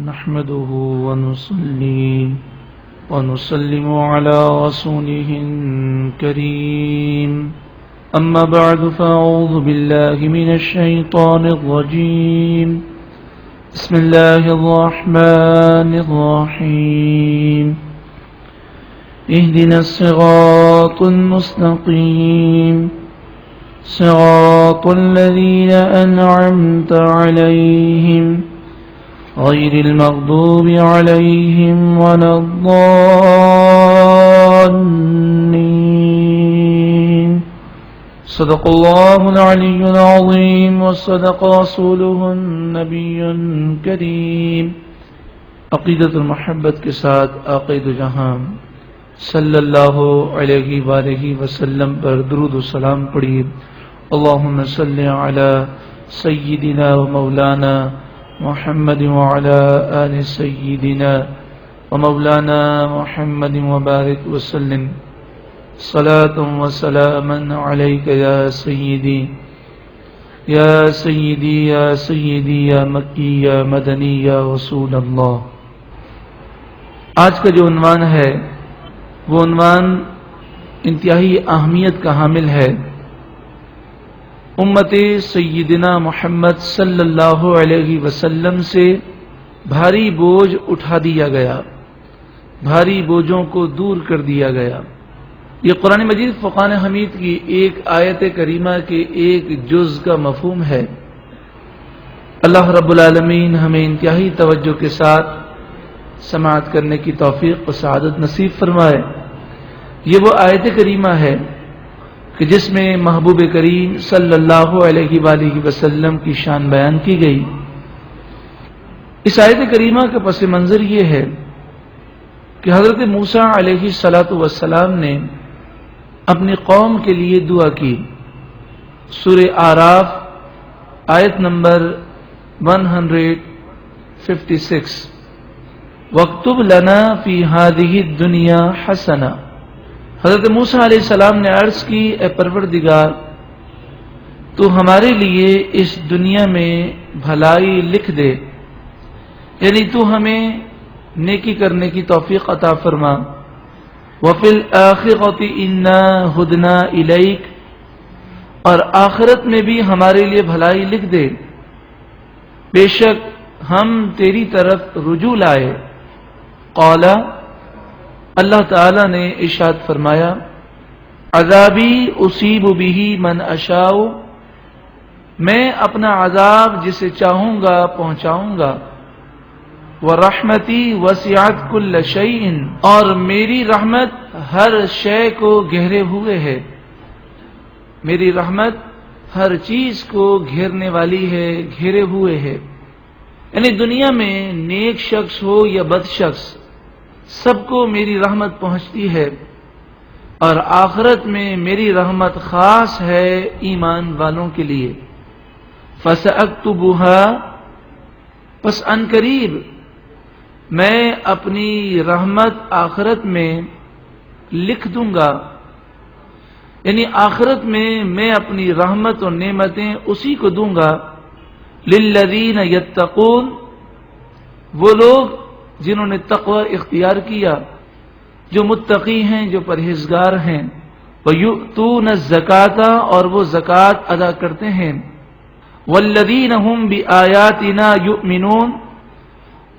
نحمده ونصلي ونسلم على رسوله الكريم أما بعد فأعوذ بالله من الشيطان الرجيم بسم الله الرحمن الرحيم اهدنا الصراط المستقيم صراط الذين أنعمت عليهم غير المغضوب عليهم ولا الضالين صدق الله العلي العظيم وصدق رسوله النبي الكريم عقیدت المحبت کے ساتھ عقید جہاں صلی اللہ علیہ وآلہ وسلم پر درود و سلام پڑھیے۔ اللہم صلی علی سیدنا و مولانا محمد وعلى آل سيدنا ومولانا محمد وبارك وسلم صلاة وسلاما عليك يا سيدي يا سيدي يا سيدي يا مكي يا مدني يا رسول الله۔ آج کا جو عنوان ہے وہ عنوان انتہائی اہمیت کا حامل ہے۔ امت سیدنا محمد صلی اللہ علیہ وسلم سے بھاری بوجھ اٹھا دیا گیا، بھاری بوجھوں کو دور کر دیا گیا۔ یہ قرآن مجید فرقان حمید کی ایک آیت کریمہ کے ایک جز کا مفہوم ہے۔ اللہ رب العالمین ہمیں انتہائی توجہ کے ساتھ سماعت کرنے کی توفیق و سعادت نصیب فرمائے۔ یہ وہ آیت کریمہ ہے کہ جس میں محبوب کریم صلی اللہ علیہ وآلہ وسلم کی شان بیان کی گئی۔ اس آیت کریمہ کا پس منظر یہ ہے کہ حضرت موسیٰ علیہ السلام نے اپنی قوم کے لیے دعا کی۔ سورہ اعراف آیت نمبر 156، وَاكْتُبْ لَنَا فِي هَذِهِ الدُّنْيَا حَسَنَةً۔ حضرت موسیٰ علیہ السلام نے عرض کی، اے پروردگار تو ہمارے لیے اس دنیا میں بھلائی لکھ دے، یعنی تو ہمیں نیکی کرنے کی توفیق عطا فرما۔ وَفِي الْآخِرَةِ إِنَّا هُدْنَا إِلَيْكَ، اور آخرت میں بھی ہمارے لیے بھلائی لکھ دے، بے شک ہم تیری طرف رجوع لائے۔ قال، اللہ تعالی نے ارشاد فرمایا، عذابی اصیب بہ من اشاء، میں اپنا عذاب جسے چاہوں گا پہنچاؤں گا۔ ورحمتی وسعت کل شیء، اور میری رحمت ہر شے کو گھیرے ہوئے ہے، میری رحمت ہر چیز کو گھیرنے والی ہے، گھیرے ہوئے ہے۔ یعنی دنیا میں نیک شخص ہو یا بد شخص، سب کو میری رحمت پہنچتی ہے، اور آخرت میں میری رحمت خاص ہے ایمان والوں کے لیے۔ فَسَأَكْتُبُهَا، پس ان قریب میں اپنی رحمت آخرت میں لکھ دوں گا، یعنی آخرت میں میں اپنی رحمت اور نعمتیں اسی کو دوں گا۔ لِلَّذِينَ يَتَّقُونَ، وہ لوگ جنہوں نے تقوی اختیار کیا، جو متقی ہیں، جو پرہیزگار ہیں۔ وَيُؤْتُونَ الزَّكَاةَ، اور وہ زکوٰۃ ادا کرتے ہیں۔ وَالَّذِينَ هُمْ بِآيَاتِنَا يُؤْمِنُونَ،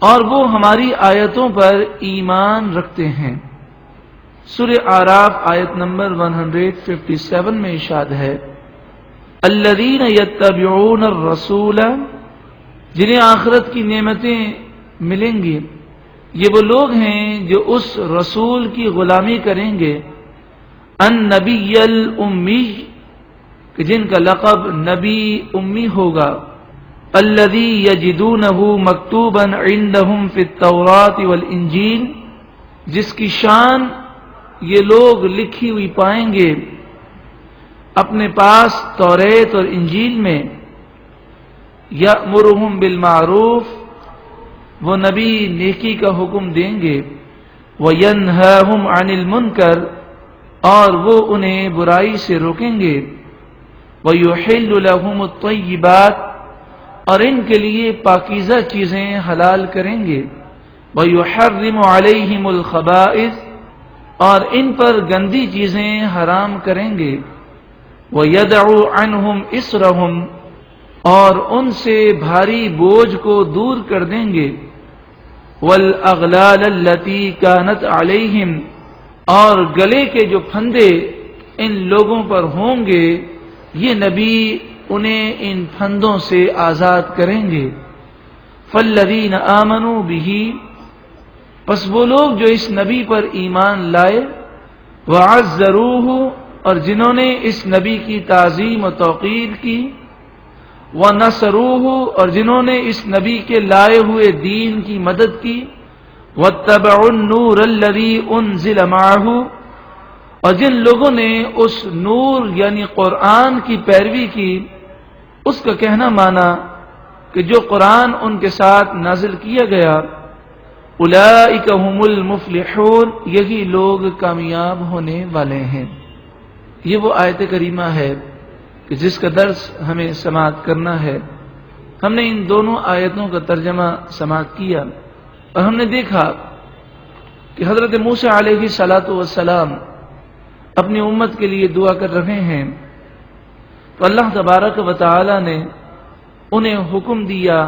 اور وہ ہماری آیتوں پر ایمان رکھتے ہیں۔ سورہ اعراف آیت نمبر 157 میں ارشاد ہے، الَّذِينَ يَتَّبِعُونَ الرَّسُولَ، جنہیں آخرت کی نعمتیں ملیں گی، یہ وہ لوگ ہیں جو اس رسول کی غلامی کریں گے۔ النبی الامی، کہ جن کا لقب نبی امی ہوگا۔ الذی یجدونہ مکتوبا عندہم فی التوراۃ والانجیل، جس کی شان یہ لوگ لکھی ہوئی پائیں گے اپنے پاس توریت اور انجیل میں۔ یأمرہم بالمعروف، وہ نبی نیکی کا حکم دیں گے۔ وَيَنْهَاهُمْ عَنِ الْمُنْكَرِ، اور وہ انہیں برائی سے روکیں گے۔ وَيُحِلُّ لَهُمُ الطَّيِّبَاتِ، اور ان کے لیے پاکیزہ چیزیں حلال کریں گے، وَيُحَرِّمُ عَلَيْهِمُ الْخَبَائِثَ اور ان پر گندی چیزیں حرام کریں گے، وَيَدَعُ عَنْهُمْ إِصْرَهُمْ اور ان سے بھاری بوجھ کو دور کر دیں گے، وَالْأَغْلَالَ الَّتِي كَانَتْ عَلَيْهِمْ اور گلے کے جو پھندے ان لوگوں پر ہوں گے یہ نبی انہیں ان پھندوں سے آزاد کریں گے۔ فَالَّذِينَ آمَنُوا بِهِ پس وہ لوگ جو اس نبی پر ایمان لائے، وَعَزَّرُوهُ اور جنہوں نے اس نبی کی تعظیم و توقیر کی، وَنَصَرُوهُ اور جنہوں نے اس نبی کے لائے ہوئے دین کی مدد کی، وَاتَّبَعُوا النُّورَ الَّذِي أُنزِلَ مَعَهُ اور جن لوگوں نے اس نور یعنی قرآن کی پیروی کی، اس کا کہنا مانا کہ جو قرآن ان کے ساتھ نازل کیا گیا، اولئک هم المفلحون یہی لوگ کامیاب ہونے والے ہیں۔ یہ وہ آیت کریمہ ہے کہ جس کا درس ہمیں سماعت کرنا ہے۔ ہم نے ان دونوں آیتوں کا ترجمہ سماعت کیا اور ہم نے دیکھا کہ حضرت موسیٰ علیہ السلام اپنی امت کے لیے دعا کر رہے ہیں، تو اللہ تبارک و تعالی نے انہیں حکم دیا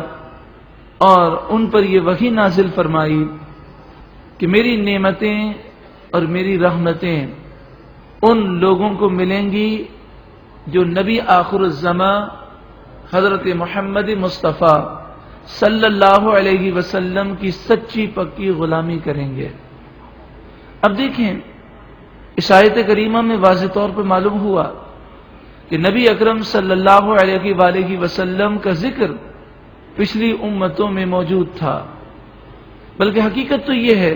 اور ان پر یہ وحی نازل فرمائی کہ میری نعمتیں اور میری رحمتیں ان لوگوں کو ملیں گی جو نبی آخر الزماں حضرت محمد مصطفیٰ صلی اللہ علیہ وسلم کی سچی پکی غلامی کریں گے۔ اب دیکھیں اس آیت کریمہ میں واضح طور پر معلوم ہوا کہ نبی اکرم صلی اللہ علیہ وآلہ وسلم کا ذکر پچھلی امتوں میں موجود تھا، بلکہ حقیقت تو یہ ہے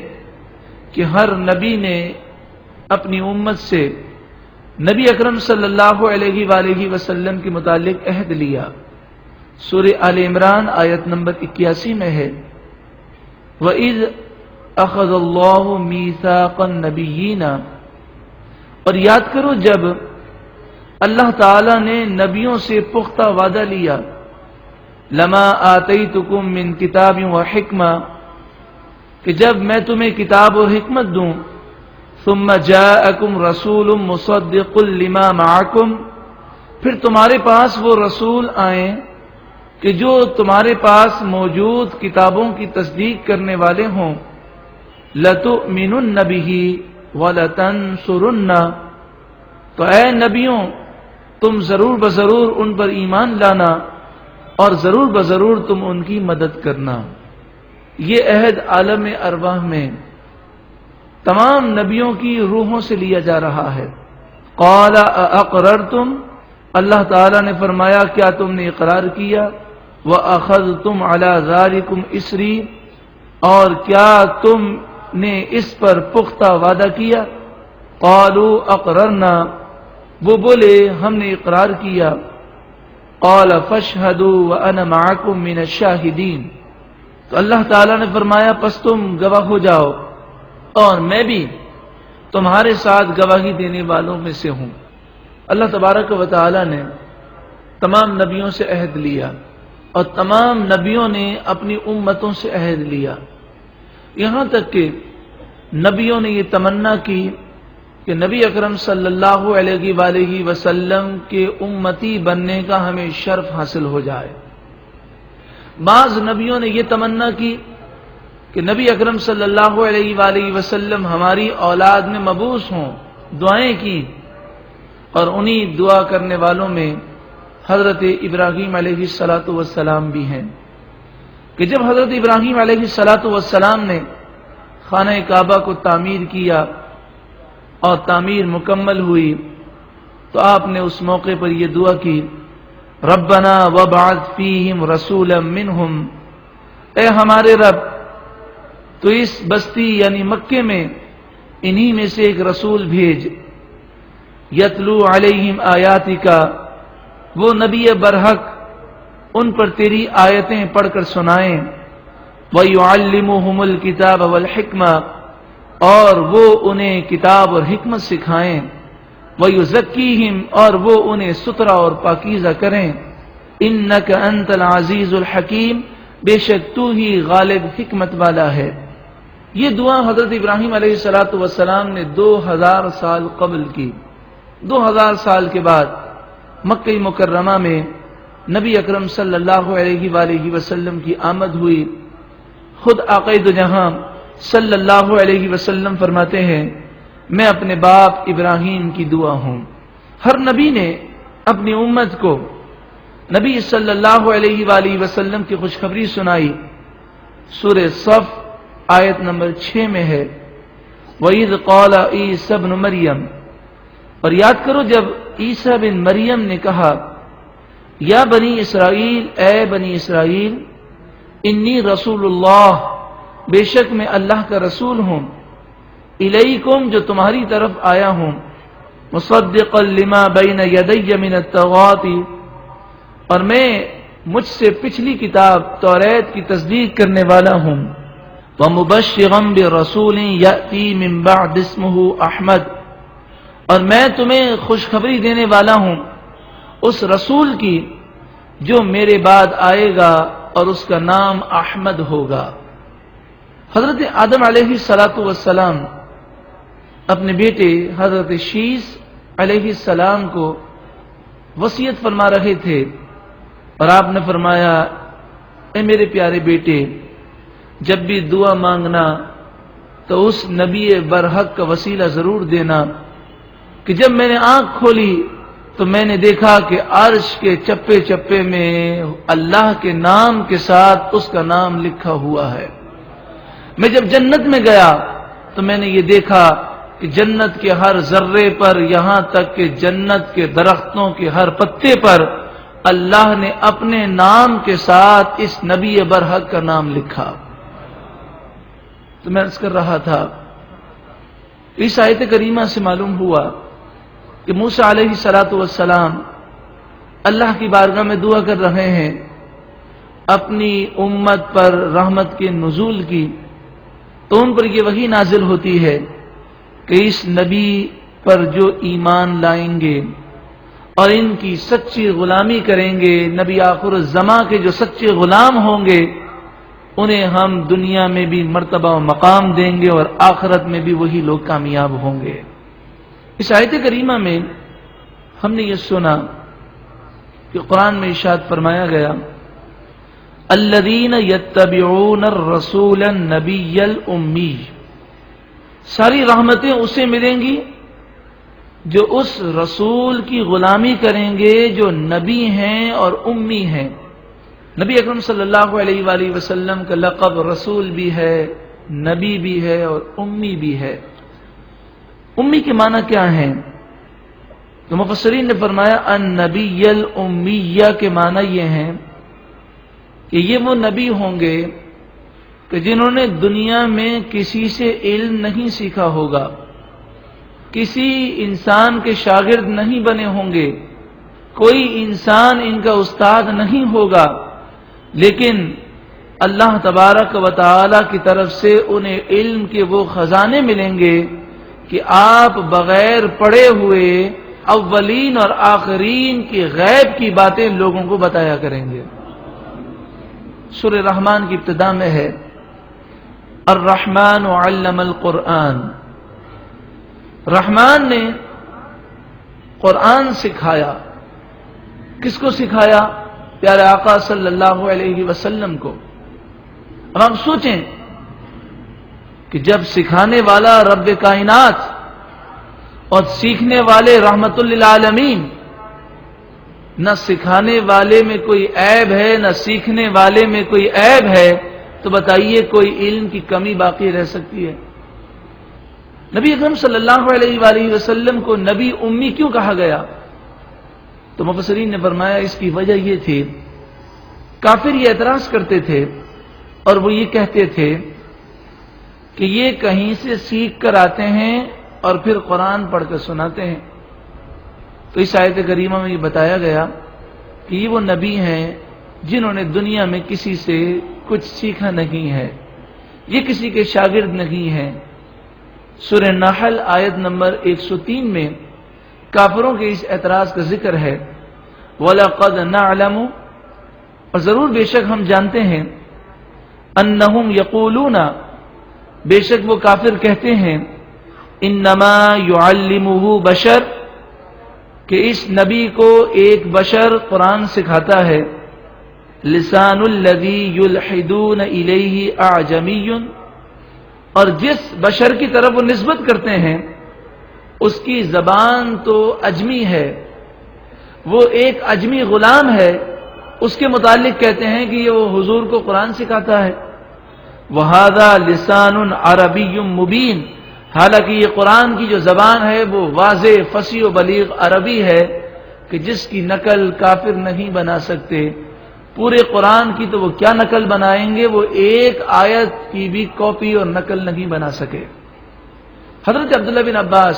کہ ہر نبی نے اپنی امت سے نبی اکرم صلی اللہ علیہ وآلہ وسلم کے متعلق عہد لیا۔ سورہ آل عمران آیت نمبر 81 میں ہے، وَإِذْ أَخَذَ اللَّهُ مِيثَاقَ النَّبِيِّينَ اور یاد کرو جب اللہ تعالی نے نبیوں سے پختہ وعدہ لیا، لما آتیتکم من کتاب و حکمہ کہ جب میں تمہیں کتاب و حکمت دوں، ثم جاءکم رسول مصدق لما معکم پھر تمہارے پاس وہ رسول آئیں کہ جو تمہارے پاس موجود کتابوں کی تصدیق کرنے والے ہوں، لتؤمنن بہ وَلَتَنْصُرُنَّ تو اے نبیوں تم ضرور بضرور ان پر ایمان لانا اور ضرور بضرور تم ان کی مدد کرنا۔ یہ عہد عالم ارواح میں تمام نبیوں کی روحوں سے لیا جا رہا ہے۔ قَالَ أَأَقْرَرْتُمْ اللہ تعالیٰ نے فرمایا کیا تم نے اقرار کیا، وَأَخَذْتُمْ عَلَى ذَلِكُمْ إِسْرِي اور کیا تم نے اس پر پختہ وعدہ کیا، قالوا اقررنا وہ بولے ہم نے اقرار کیا، قال فاشهدوا وانا معكم من الشاهدين تو اللہ تعالیٰ نے فرمایا پس تم گواہ ہو جاؤ اور میں بھی تمہارے ساتھ گواہی دینے والوں میں سے ہوں۔ اللہ تبارک و تعالیٰ نے تمام نبیوں سے عہد لیا اور تمام نبیوں نے اپنی امتوں سے عہد لیا، یہاں تک کہ نبیوں نے یہ تمنا کی کہ نبی اکرم صلی اللہ علیہ وآلہ وسلم کے امتی بننے کا ہمیں شرف حاصل ہو جائے۔ بعض نبیوں نے یہ تمنا کی کہ نبی اکرم صلی اللہ علیہ وآلہ وسلم ہماری اولاد میں مبعوث ہوں، دعائیں کی، اور انہی دعا کرنے والوں میں حضرت ابراہیم علیہ السلام بھی ہیں کہ جب حضرت ابراہیم علیہ السلام نے خانہ کعبہ کو تعمیر کیا اور تعمیر مکمل ہوئی تو آپ نے اس موقع پر یہ دعا کی، ربنا وابعث فیہم رسولا منہم اے ہمارے رب تو اس بستی یعنی مکے میں انہی میں سے ایک رسول بھیج، یتلو علیہم آیاتک وہ نبی برحق ان پر تیری آیتیں پڑھ کر سنائیں، وَيُعَلِّمُهُمُ الْكِتَابَ وَالْحِكْمَةَ اور وہ انہیں کتاب اور حکمت سکھائیں، وَيُزَكِّيهِمْ اور وہ انہیں ستھرا اور پاکیزہ کریں، انک انت العزیز الحکیم، بے شک تو ہی غالب حکمت والا ہے۔ یہ دعا حضرت ابراہیم علیہ السلام نے 2000 سال قبل کی۔ 2000 سال کے بعد مکہ مکرمہ میں نبی اکرم صلی اللہ علیہ وآلہ وسلم کی آمد ہوئی۔ خود آقا دو جہاں صلی اللہ علیہ وسلم فرماتے ہیں، میں اپنے باپ ابراہیم کی دعا ہوں۔ ہر نبی نے اپنی امت کو نبی صلی اللہ علیہ وآلہ وسلم کی خوشخبری سنائی۔ سورہ صف آیت نمبر 6 میں ہے، وَإِذْ قَالَ عِيسَى ابْنُ مَرْيَمَ، اور یاد کرو جب عیسیٰ بن مریم نے کہا، یا بنی اسرائیل، اے بنی اسرائیل، انی رسول اللہ، بے شک میں اللہ کا رسول ہوں، الیکم، جو تمہاری طرف آیا ہوں، مصدقا لما بین یدی من التوراۃ، اور میں مجھ سے پچھلی کتاب توریت کی تصدیق کرنے والا ہوں، ومبشرا برسول یأتی من بعد اسمہ احمد، اور میں تمہیں خوشخبری دینے والا ہوں اس رسول کی جو میرے بعد آئے گا اور اس کا نام احمد ہوگا۔ حضرت آدم علیہ السلام اپنے بیٹے حضرت شیس علیہ السلام کو وصیت فرما رہے تھے، اور آپ نے فرمایا، اے میرے پیارے بیٹے، جب بھی دعا مانگنا تو اس نبی برحق کا وسیلہ ضرور دینا کہ جب میں نے آنکھ کھولی تو میں نے دیکھا کہ عرش کے چپے چپے میں اللہ کے نام کے ساتھ اس کا نام لکھا ہوا ہے۔ میں جب جنت میں گیا تو میں نے یہ دیکھا کہ جنت کے ہر ذرے پر، یہاں تک کہ جنت کے درختوں کے ہر پتے پر اللہ نے اپنے نام کے ساتھ اس نبی برحق کا نام لکھا۔ تو میں عرض کر رہا تھا، اس آیت کریمہ سے معلوم ہوا کہ موسیٰ علیہ السلام اللہ کی بارگاہ میں دعا کر رہے ہیں اپنی امت پر رحمت کے نزول کی، تو ان پر یہ وحی نازل ہوتی ہے کہ اس نبی پر جو ایمان لائیں گے اور ان کی سچی غلامی کریں گے، نبی آخر الزماں کے جو سچے غلام ہوں گے، انہیں ہم دنیا میں بھی مرتبہ و مقام دیں گے اور آخرت میں بھی وہی لوگ کامیاب ہوں گے۔ اس آیت کریمہ میں ہم نے یہ سنا کہ قرآن میں ارشاد فرمایا گیا، الذین یتبعون الرسول النبی الامی، ساری رحمتیں اسے ملیں گی جو اس رسول کی غلامی کریں گے جو نبی ہیں اور امی ہیں۔ نبی اکرم صلی اللہ علیہ وآلہ وسلم کا لقب رسول بھی ہے، نبی بھی ہے اور امی بھی ہے۔ امی کے معنی کیا ہیں؟ تو مفسرین نے فرمایا النبی الامیہ کے معنی یہ ہیں کہ یہ وہ نبی ہوں گے کہ جنہوں نے دنیا میں کسی سے علم نہیں سیکھا ہوگا، کسی انسان کے شاگرد نہیں بنے ہوں گے، کوئی انسان ان کا استاد نہیں ہوگا، لیکن اللہ تبارک و تعالی کی طرف سے انہیں علم کے وہ خزانے ملیں گے کہ آپ بغیر پڑھے ہوئے اولین اور آخرین کی غیب کی باتیں لوگوں کو بتایا کریں گے۔ سورہ رحمان کی ابتدا میں ہے، الرحمن علم القرآن، رحمان نے قرآن سکھایا۔ کس کو سکھایا؟ پیارے آقا صلی اللہ علیہ وسلم کو۔ اب آپ سوچیں کہ جب سکھانے والا رب کائنات اور سیکھنے والے رحمت للعالمین، نہ سکھانے والے میں کوئی عیب ہے نہ سیکھنے والے میں کوئی عیب ہے، تو بتائیے کوئی علم کی کمی باقی رہ سکتی ہے؟ نبی اکرم صلی اللہ علیہ وآلہ وسلم کو نبی امی کیوں کہا گیا؟ تو مفسرین نے فرمایا اس کی وجہ یہ تھی، کافر یہ اعتراض کرتے تھے اور وہ یہ کہتے تھے کہ یہ کہیں سے سیکھ کر آتے ہیں اور پھر قرآن پڑھ کر سناتے ہیں۔ تو اس آیت کریمہ میں یہ بتایا گیا کہ یہ وہ نبی ہیں جنہوں نے دنیا میں کسی سے کچھ سیکھا نہیں ہے، یہ کسی کے شاگرد نہیں ہیں۔ سورہ نحل آیت نمبر 103 میں کافروں کے اس اعتراض کا ذکر ہے، وَلَقَدْ نَعْلَمُ اور ضرور بے شک ہم جانتے ہیں انہم یقولون، بے شک وہ کافر کہتے ہیں، انما یعلمہ بشر، کہ اس نبی کو ایک بشر قرآن سکھاتا ہے، لسان الذی یلحدون الیہ اعجمی، اور جس بشر کی طرف وہ نسبت کرتے ہیں اس کی زبان تو اجمی ہے، وہ ایک اجمی غلام ہے، اس کے متعلق کہتے ہیں کہ یہ وہ حضور کو قرآن سکھاتا ہے۔ وَهَذَا لِسَانٌ عَرَبِيٌّ مُبِينٌ، حالانکہ یہ قرآن کی جو زبان ہے وہ واضح فصیح و بلیغ عربی ہے کہ جس کی نقل کافر نہیں بنا سکتے۔ پورے قرآن کی تو وہ کیا نقل بنائیں گے، وہ ایک آیت کی بھی کاپی اور نقل نہیں بنا سکے۔ حضرت عبداللہ بن عباس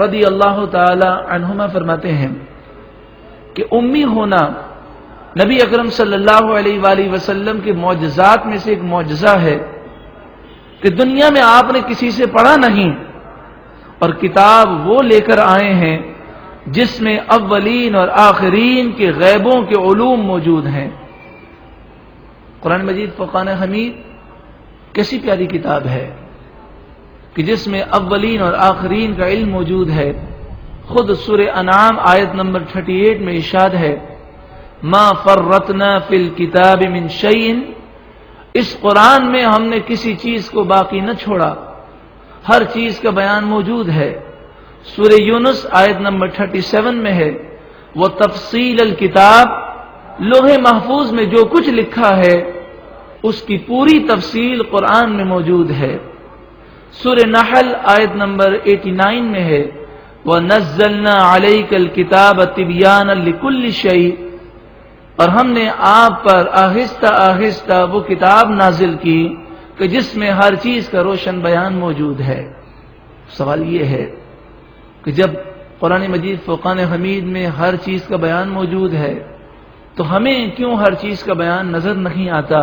رضی اللہ تعالی عنہما فرماتے ہیں کہ امی ہونا نبی اکرم صلی اللہ علیہ وآلہ وسلم کے معجزات میں سے ایک معجزہ ہے کہ دنیا میں آپ نے کسی سے پڑھا نہیں، اور کتاب وہ لے کر آئے ہیں جس میں اولین اور آخرین کے غیبوں کے علوم موجود ہیں۔ قرآن مجید فرقان حمید کیسی پیاری کتاب ہے کہ جس میں اولین اور آخرین کا علم موجود ہے۔ خود سورہ انعام آیت نمبر 38 میں ارشاد ہے، ما فرطنا فی الکتاب من شیء، اس قرآن میں ہم نے کسی چیز کو باقی نہ چھوڑا، ہر چیز کا بیان موجود ہے۔ سورہ یونس آیت نمبر 37 میں ہے، وہ تفصیل الکتاب، لوح محفوظ میں جو کچھ لکھا ہے اس کی پوری تفصیل قرآن میں موجود ہے۔ سورہ نحل آیت نمبر 89 میں ہے، وَنَزَّلْنَا عَلَيْكَ الْكِتَابَ تِبْيَانًا لِكُلِّ شَيْءٍ، اور ہم نے آپ پر آہستہ آہستہ وہ کتاب نازل کی کہ جس میں ہر چیز کا روشن بیان موجود ہے۔ سوال یہ ہے کہ جب قرآن مجید فرقان حمید میں ہر چیز کا بیان موجود ہے تو ہمیں کیوں ہر چیز کا بیان نظر نہیں آتا؟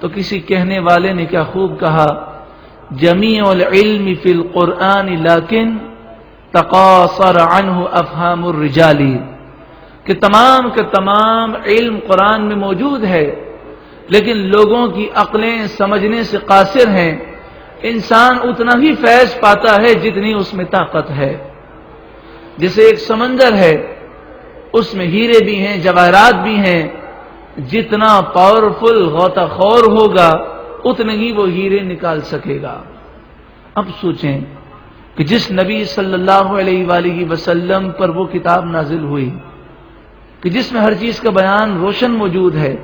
تو کسی کہنے والے نے کیا خوب کہا، جمیع العلم فی القرآن لیکن تقاصر عنہ افہام الرجال، کہ تمام کے تمام علم قرآن میں موجود ہے لیکن لوگوں کی عقلیں سمجھنے سے قاصر ہیں۔ انسان اتنا ہی فیض پاتا ہے جتنی اس میں طاقت ہے۔ جیسے ایک سمندر ہے، اس میں ہیرے بھی ہیں، جواہرات بھی ہیں، جتنا پاورفل غوطہ خور ہوگا اتنے ہی وہ ہیرے نکال سکے گا۔ اب سوچیں کہ جس نبی صلی اللہ علیہ وآلہ وسلم پر وہ کتاب نازل ہوئی کہ جس میں ہر چیز کا بیان روشن موجود ہے،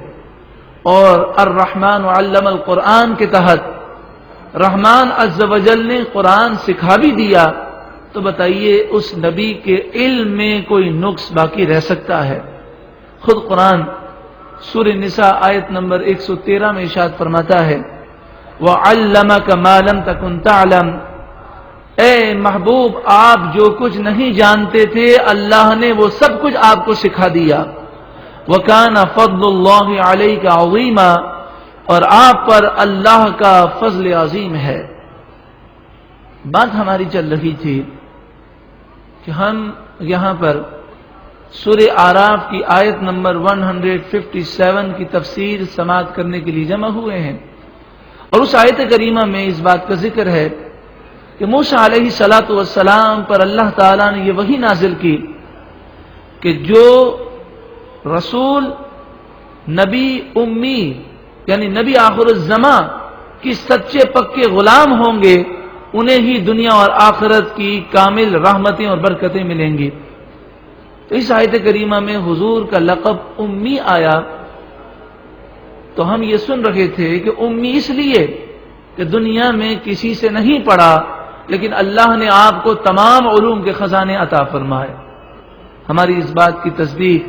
اور الرحمن علم القرآن کے تحت رحمان عز و جل نے قرآن سکھا بھی دیا، تو بتائیے اس نبی کے علم میں کوئی نقص باقی رہ سکتا ہے؟ خود قرآن سورہ نساء آیت نمبر 113 میں ارشاد فرماتا ہے، وَعَلَّمَكَ مَا لَمْ تَكُنْ تَعْلَمْ، اے محبوب آپ جو کچھ نہیں جانتے تھے اللہ نے وہ سب کچھ آپ کو سکھا دیا۔ وَكَانَ فَضْلُ اللَّهِ عَلَيْكَ عَظِيمًا، اور آپ پر اللہ کا فضل عظیم ہے۔ بات ہماری چل رہی تھی کہ ہم یہاں پر سورہ اعراف کی آیت نمبر 157 کی تفسیر سماعت کرنے کے لیے جمع ہوئے ہیں، اور اس آیت کریمہ میں اس بات کا ذکر ہے کہ موسیٰ علیہ السلام پر اللہ تعالیٰ نے یہ وحی نازل کی کہ جو رسول نبی امی یعنی نبی آخر الزماں کی سچے پکے غلام ہوں گے انہیں ہی دنیا اور آخرت کی کامل رحمتیں اور برکتیں ملیں گی۔ تو اس آیت کریمہ میں حضور کا لقب امی آیا، تو ہم یہ سن رہے تھے کہ امی اس لیے کہ دنیا میں کسی سے نہیں پڑھا لیکن اللہ نے آپ کو تمام علوم کے خزانے عطا فرمائے۔ ہماری اس بات کی تصدیق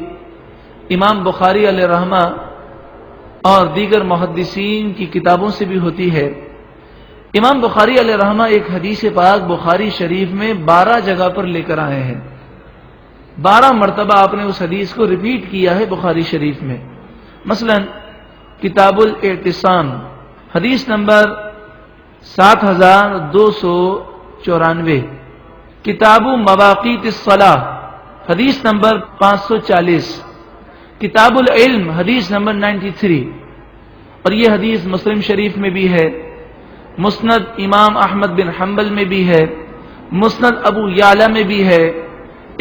امام بخاری علیہ رحمہ اور دیگر محدثین کی کتابوں سے بھی ہوتی ہے۔ امام بخاری علیہ رحمہ ایک حدیث پاک بخاری شریف میں 12 جگہ پر لے کر آئے ہیں، 12 مرتبہ آپ نے اس حدیث کو ریپیٹ کیا ہے بخاری شریف میں۔ مثلا کتاب الاعتصام حدیث نمبر 7294، کتاب مواقیت الصلاۃ حدیث نمبر 540، کتاب العلم حدیث نمبر 93، اور یہ حدیث مسلم شریف میں بھی ہے، مسند امام احمد بن حنبل میں بھی ہے، مسند ابو یعلا میں بھی ہے،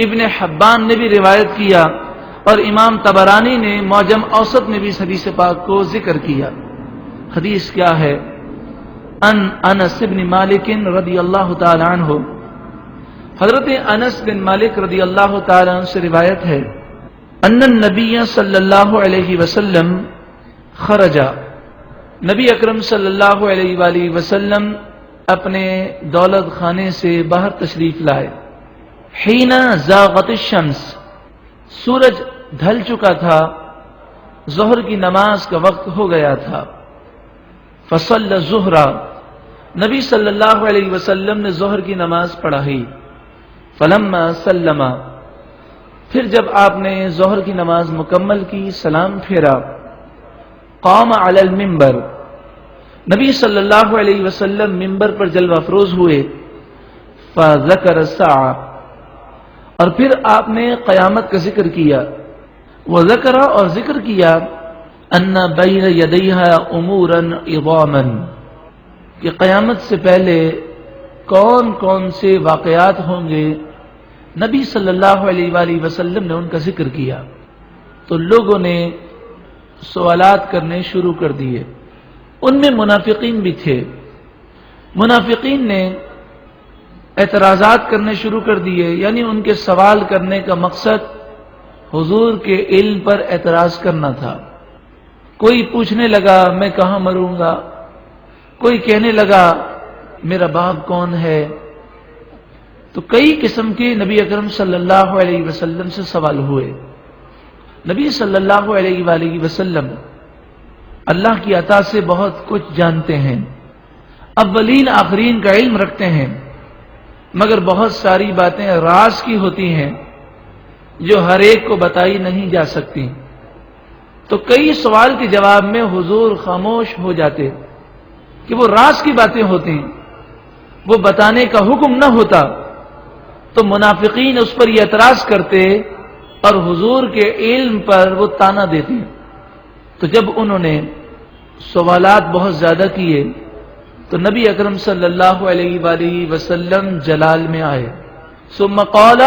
ابن حبان نے بھی روایت کیا، اور امام طبرانی نے معجم اوسط میں بھی اس حدیث پاک کو ذکر کیا۔ حدیث کیا ہے؟ ان انس بن مالک رضی اللہ تعالی عنہ، حضرت انس بن مالک رضی اللہ تعالی عنہ سے روایت ہے، ان النبی صلی اللہ علیہ وسلم خرج، نبی اکرم صلی اللہ علیہ وآلہ وسلم اپنے دولت خانے سے باہر تشریف لائے، حین زاغت الشمس، سورج ڈھل چکا تھا، ظہر کی نماز کا وقت ہو گیا تھا، فصلی الظہر، نبی صلی اللہ علیہ وسلم نے ظہر کی نماز پڑھائی، فلما سلم، پھر جب آپ نے ظہر کی نماز مکمل کی، سلام پھیرا، قام علی المنبر، نبی صلی اللہ علیہ وسلم منبر پر جلوہ افروز ہوئے، فذکر الساعہ، اور پھر آپ نے قیامت کا ذکر کیا، وذکر، اور ذکر کیا، ان بین یدیہا امورا عظاما، کہ قیامت سے پہلے کون کون سے واقعات ہوں گے، نبی صلی اللہ علیہ وآلہ وسلم نے ان کا ذکر کیا، تو لوگوں نے سوالات کرنے شروع کر دیے، ان میں منافقین بھی تھے، منافقین نے اعتراضات کرنے شروع کر دیے، یعنی ان کے سوال کرنے کا مقصد حضور کے علم پر اعتراض کرنا تھا۔ کوئی پوچھنے لگا میں کہاں مروں گا، کوئی کہنے لگا میرا باپ کون ہے، تو کئی قسم کے نبی اکرم صلی اللہ علیہ وسلم سے سوال ہوئے۔ نبی صلی اللہ علیہ وآلہ وسلم اللہ کی عطا سے بہت کچھ جانتے ہیں، اولین آخرین کا علم رکھتے ہیں، مگر بہت ساری باتیں راز کی ہوتی ہیں جو ہر ایک کو بتائی نہیں جا سکتی، تو کئی سوال کے جواب میں حضور خاموش ہو جاتے کہ وہ راز کی باتیں ہوتی، وہ بتانے کا حکم نہ ہوتا، تو منافقین اس پر یہ اعتراض کرتے اور حضور کے علم پر وہ تانا دیتے۔ تو جب انہوں نے سوالات بہت زیادہ کیے تو نبی اکرم صلی اللہ علیہ وآلہ وسلم جلال میں آئے، ثم قال،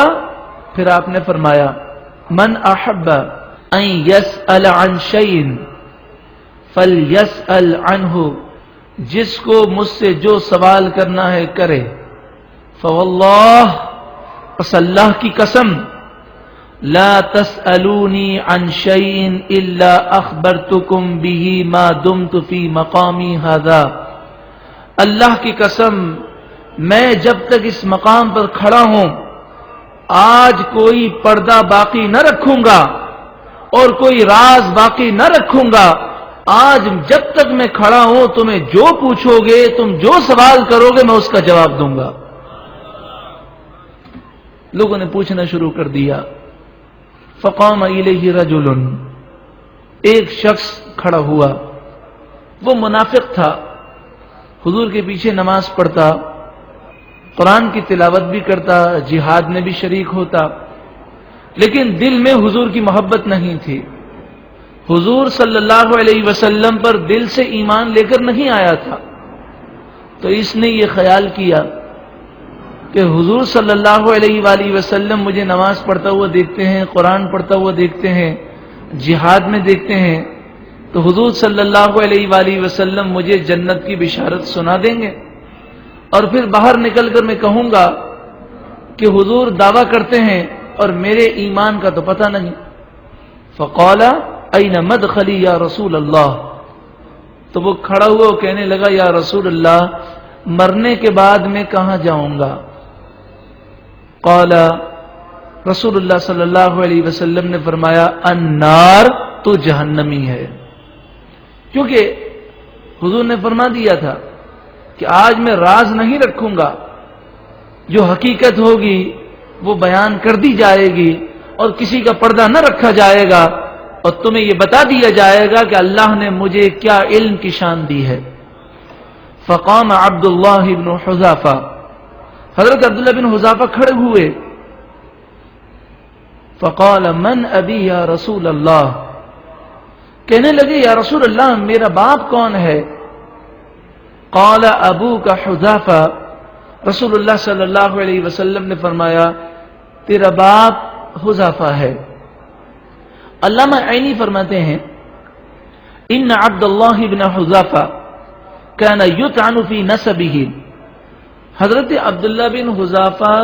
پھر آپ نے فرمایا، من احب ان يسأل عن شيء فليسأل عنه، جس کو مجھ سے جو سوال کرنا ہے کرے، فواللہ، پس اللہ کی قسم، لا تسألونی عن شيء الا اخبرتکم به ما دمت فی مقامی هذا، اللہ کی قسم میں جب تک اس مقام پر کھڑا ہوں آج کوئی پردہ باقی نہ رکھوں گا اور کوئی راز باقی نہ رکھوں گا، آج جب تک میں کھڑا ہوں تمہیں جو پوچھو گے، تم جو سوال کرو گے میں اس کا جواب دوں گا۔ لوگوں نے پوچھنا شروع کر دیا، فقام الیہ رجل، ایک شخص کھڑا ہوا، وہ منافق تھا، حضور کے پیچھے نماز پڑھتا، قرآن کی تلاوت بھی کرتا، جہاد میں بھی شریک ہوتا، لیکن دل میں حضور کی محبت نہیں تھی، حضور صلی اللہ علیہ وسلم پر دل سے ایمان لے کر نہیں آیا تھا، تو اس نے یہ خیال کیا کہ حضور صلی اللہ علیہ وآلہ وسلم مجھے نماز پڑھتا ہوا دیکھتے ہیں، قرآن پڑھتا ہوا دیکھتے ہیں، جہاد میں دیکھتے ہیں، تو حضور صلی اللہ علیہ وآلہ وسلم مجھے جنت کی بشارت سنا دیں گے، اور پھر باہر نکل کر میں کہوں گا کہ حضور دعویٰ کرتے ہیں اور میرے ایمان کا تو پتہ نہیں۔ فقال این مدخلی یا رسول اللہ، تو وہ کھڑا ہوا اور کہنے لگا یا رسول اللہ مرنے کے بعد میں کہاں جاؤں گا؟ قال، رسول اللہ صلی اللہ علیہ وسلم نے فرمایا النار، تو جہنمی ہے، کیونکہ حضور نے فرما دیا تھا کہ آج میں راز نہیں رکھوں گا، جو حقیقت ہوگی وہ بیان کر دی جائے گی اور کسی کا پردہ نہ رکھا جائے گا، اور تمہیں یہ بتا دیا جائے گا کہ اللہ نے مجھے کیا علم کی شان دی ہے۔ فقام عبداللہ بن حذافہ، حضرت عبداللہ بن حذافہ کھڑے ہوئے، فقال من ابی یا رسول اللہ، کہنے لگے یا رسول اللہ میرا باپ کون ہے؟ قال ابوک حذیفہ، رسول اللہ صلی اللہ علیہ وسلم نے فرمایا تیرا باپ حذیفہ ہے۔ علامہ عینی فرماتے ہیں ان عبد اللہ بن حذیفہ کان یطعن فی نسبہ، حضرت عبداللہ بن حذیفہ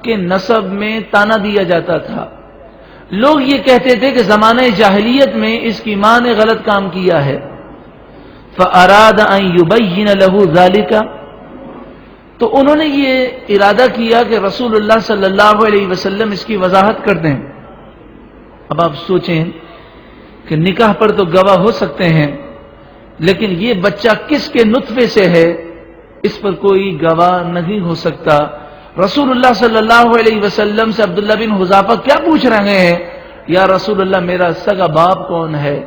کے نسب میں تانا دیا جاتا تھا۔ لوگ یہ کہتے تھے کہ زمانہ جاہلیت میں اس کی ماں نے غلط کام کیا ہے، فاراد ان یبین له ذلک، تو انہوں نے یہ ارادہ کیا کہ رسول اللہ صلی اللہ علیہ وسلم اس کی وضاحت کر دیں۔ اب آپ سوچیں کہ نکاح پر تو گواہ ہو سکتے ہیں، لیکن یہ بچہ کس کے نطفے سے ہے اس پر کوئی گواہ نہیں ہو سکتا۔ رسول اللہ صلی اللہ علیہ وسلم سے عبداللہ بن حذیفہ کیا پوچھ رہے ہیں؟ یا رسول اللہ میرا سگا باپ کون ہے؟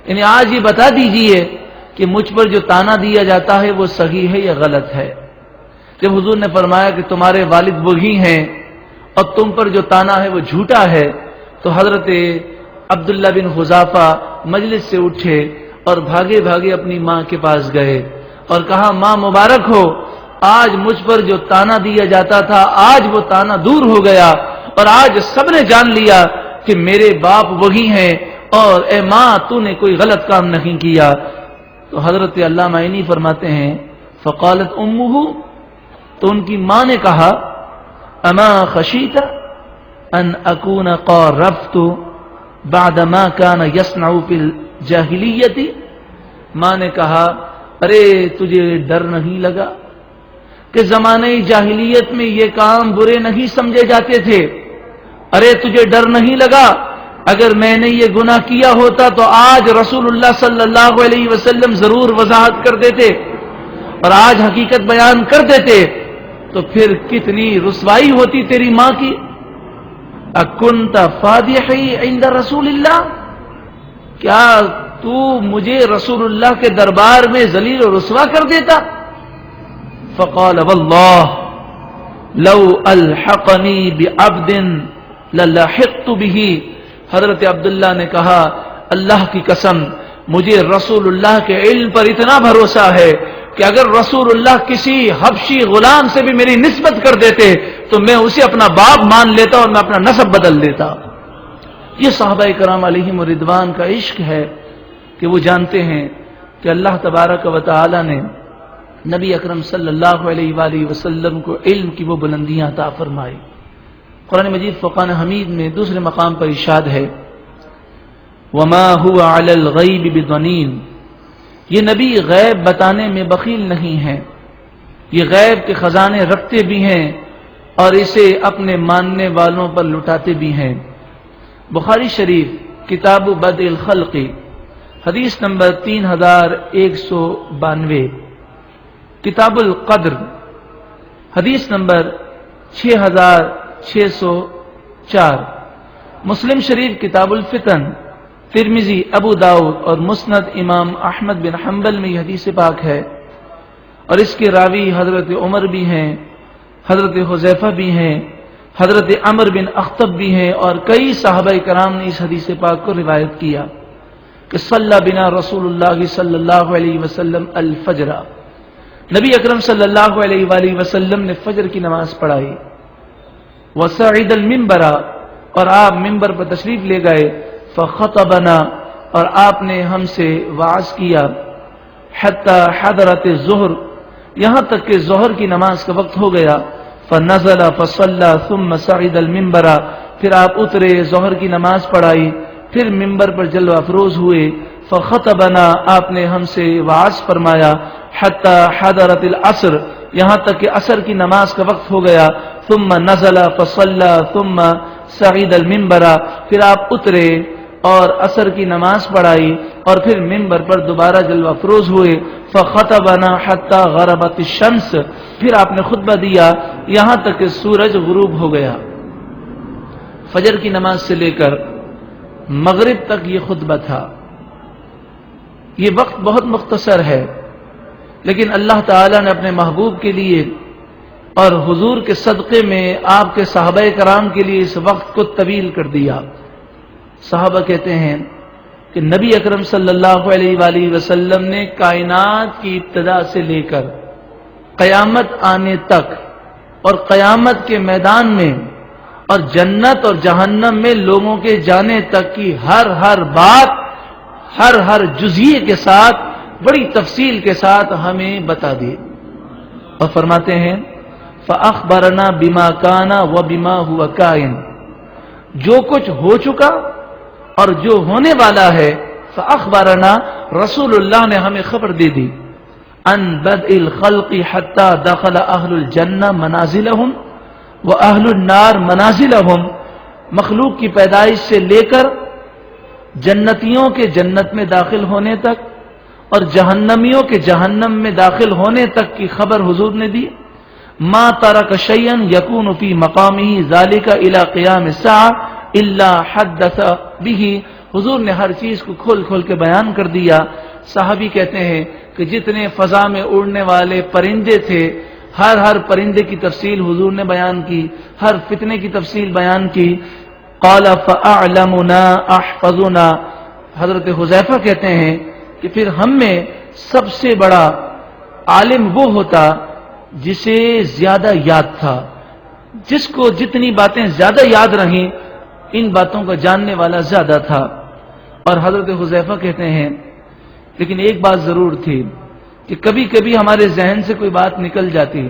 یعنی آج یہ بتا دیجئے کہ مجھ پر جو تانا دیا جاتا ہے وہ صحیح ہے یا غلط ہے۔ جب حضور نے فرمایا کہ تمہارے والد وہی ہیں اور تم پر جو تانا ہے وہ جھوٹا ہے، تو حضرت عبداللہ بن حذیفہ مجلس سے اٹھے اور بھاگے بھاگے اپنی ماں کے پاس گئے اور کہا ماں مبارک ہو، آج مجھ پر جو تانا دیا جاتا تھا آج وہ تانا دور ہو گیا اور آج سب نے جان لیا کہ میرے باپ وہی ہیں، اور اے ماں تو نے کوئی غلط کام نہیں کیا۔ تو حضرت علامہ عینی فرماتے ہیں فقالت امہ، تو ان کی ماں نے کہا اما خشیت ان اکون قارفت بعد ما كان يصنع في الجاہلیت، ماں نے کہا ارے تجھے ڈر نہیں لگا کہ زمانے جاہلیت میں یہ کام برے نہیں سمجھے جاتے تھے؟ ارے تجھے ڈر نہیں لگا اگر میں نے یہ گناہ کیا ہوتا تو آج رسول اللہ صلی اللہ علیہ وسلم ضرور وضاحت کر دیتے اور آج حقیقت بیان کر دیتے، تو پھر کتنی رسوائی ہوتی تیری ماں کی۔ اکنت فادحی عند رسول اللہ، کیا تو مجھے رسول اللہ کے دربار میں ذلیل و رسوا کر دیتا؟ فقال واللہ لو الحقنی بعبد للحقت به، حضرت عبداللہ نے کہا اللہ کی قسم مجھے رسول اللہ کے علم پر اتنا بھروسہ ہے کہ اگر رسول اللہ کسی حبشی غلام سے بھی میری نسبت کر دیتے تو میں اسے اپنا باپ مان لیتا اور میں اپنا نسب بدل لیتا۔ یہ صحابہ کرام علیہم رضوان کا عشق ہے کہ وہ جانتے ہیں کہ اللہ تبارک و تعالی نے نبی اکرم صلی اللہ علیہ وآلہ وسلم کو علم کی وہ بلندیاں عطا فرمائی۔ قرآن مجید فرقان حمید میں دوسرے مقام پر ارشاد ہے وما هو علی الغیب بضنین، یہ نبی غیب بتانے میں بخیل نہیں ہے، یہ غیب کے خزانے رکھتے بھی ہیں اور اسے اپنے ماننے والوں پر لٹاتے بھی ہیں۔ بخاری شریف کتاب بدء الخلق حدیث نمبر 3192، کتاب القدر حدیث نمبر 6604، مسلم شریف کتاب الفتن، ترمذی، ابو داؤد اور مسند امام احمد بن حنبل میں یہ حدیث پاک ہے، اور اس کے راوی حضرت عمر بھی ہیں، حضرت حذیفہ بھی ہیں، حضرت عمر بن اخطب بھی ہیں، اور کئی صحابہ کرام نے اس حدیث پاک کو روایت کیا کہ صلی بنا رسول اللہ صلی اللہ علیہ وسلم الفجر، نبی اکرم صلی اللہ علیہ وآلہ وسلم نے فجر کی نماز پڑھائی، وصعد المنبر، اور آپ منبر پر تشریف لے گئے، فخطبنا، اور آپ نے ہم سے وعظ کیا، حتی حضرت الظہر، یہاں تک کہ ظہر کی نماز کا وقت ہو گیا، فنزل فصلى ثم صعد المنبر، پھر آپ اترے، ظہر کی نماز پڑھائی، پھر منبر پر جلوہ افروز ہوئے، فخطبنا، آپ نے ہم سے وعظ فرمایا، حتی حضرت العصر، یہاں تک کہ عصر کی نماز کا وقت ہو گیا، ثم نزل فصلى ثم صعد المنبر، پھر آپ اترے اور عصر کی نماز پڑھائی اور پھر منبر پر دوبارہ جلوہ افروز ہوئے، فخطبنا حتی غربت الشمس، پھر آپ نے خطبہ دیا یہاں تک کہ سورج غروب ہو گیا۔ فجر کی نماز سے لے کر مغرب تک یہ خطبہ تھا۔ یہ وقت بہت مختصر ہے، لیکن اللہ تعالی نے اپنے محبوب کے لیے اور حضور کے صدقے میں آپ کے صحابہ کرام کے لیے اس وقت کو طویل کر دیا۔ صحابہ کہتے ہیں کہ نبی اکرم صلی اللہ علیہ وآلہ وسلم نے کائنات کی ابتدا سے لے کر قیامت آنے تک اور قیامت کے میدان میں اور جنت اور جہنم میں لوگوں کے جانے تک کی ہر بات ہر جزیے کے ساتھ بڑی تفصیل کے ساتھ ہمیں بتا دی، اور فرماتے ہیں فَأَخْبَرَنَا بِمَا كَانَ وَبِمَا هُوَ كَائِنٌ، جو کچھ ہو چکا اور جو ہونے والا ہے، فَأَخْبَرَنَا رسول اللہ نے ہمیں خبر دے دی، عَنْ بَدْءِ الْخَلْقِ حَتَّى دَخَلَ أَهْلُ الْجَنَّةِ مَنَازِلَهُمْ وَأَهْلُ النَّارِ مَنَازِلَهُمْ، مخلوق کی پیدائش سے لے کر جنتیوں کے جنت میں داخل ہونے تک اور جہنمیوں کے جہنم میں داخل ہونے تک کی خبر حضور نے دی۔ ما ترک شیئا یکون فی مقامہ ذالک الی قیام الساعہ الا حدث به، حضور نے ہر چیز کو کھول کے بیان کر دیا۔ صحابی کہتے ہیں کہ جتنے فضا میں اڑنے والے پرندے تھے، ہر پرندے کی تفصیل حضور نے بیان کی، ہر فتنے کی تفصیل بیان کی۔ قال فاعلمنا احفظنا، حضرت حذیفہ کہتے ہیں کہ پھر ہم میں سب سے بڑا عالم وہ ہوتا جسے زیادہ یاد تھا، جس کو جتنی باتیں زیادہ یاد رہیں ان باتوں کا جاننے والا زیادہ تھا۔ اور حضرت حذیفہ کہتے ہیں لیکن ایک بات ضرور تھی کہ کبھی کبھی ہمارے ذہن سے کوئی بات نکل جاتی،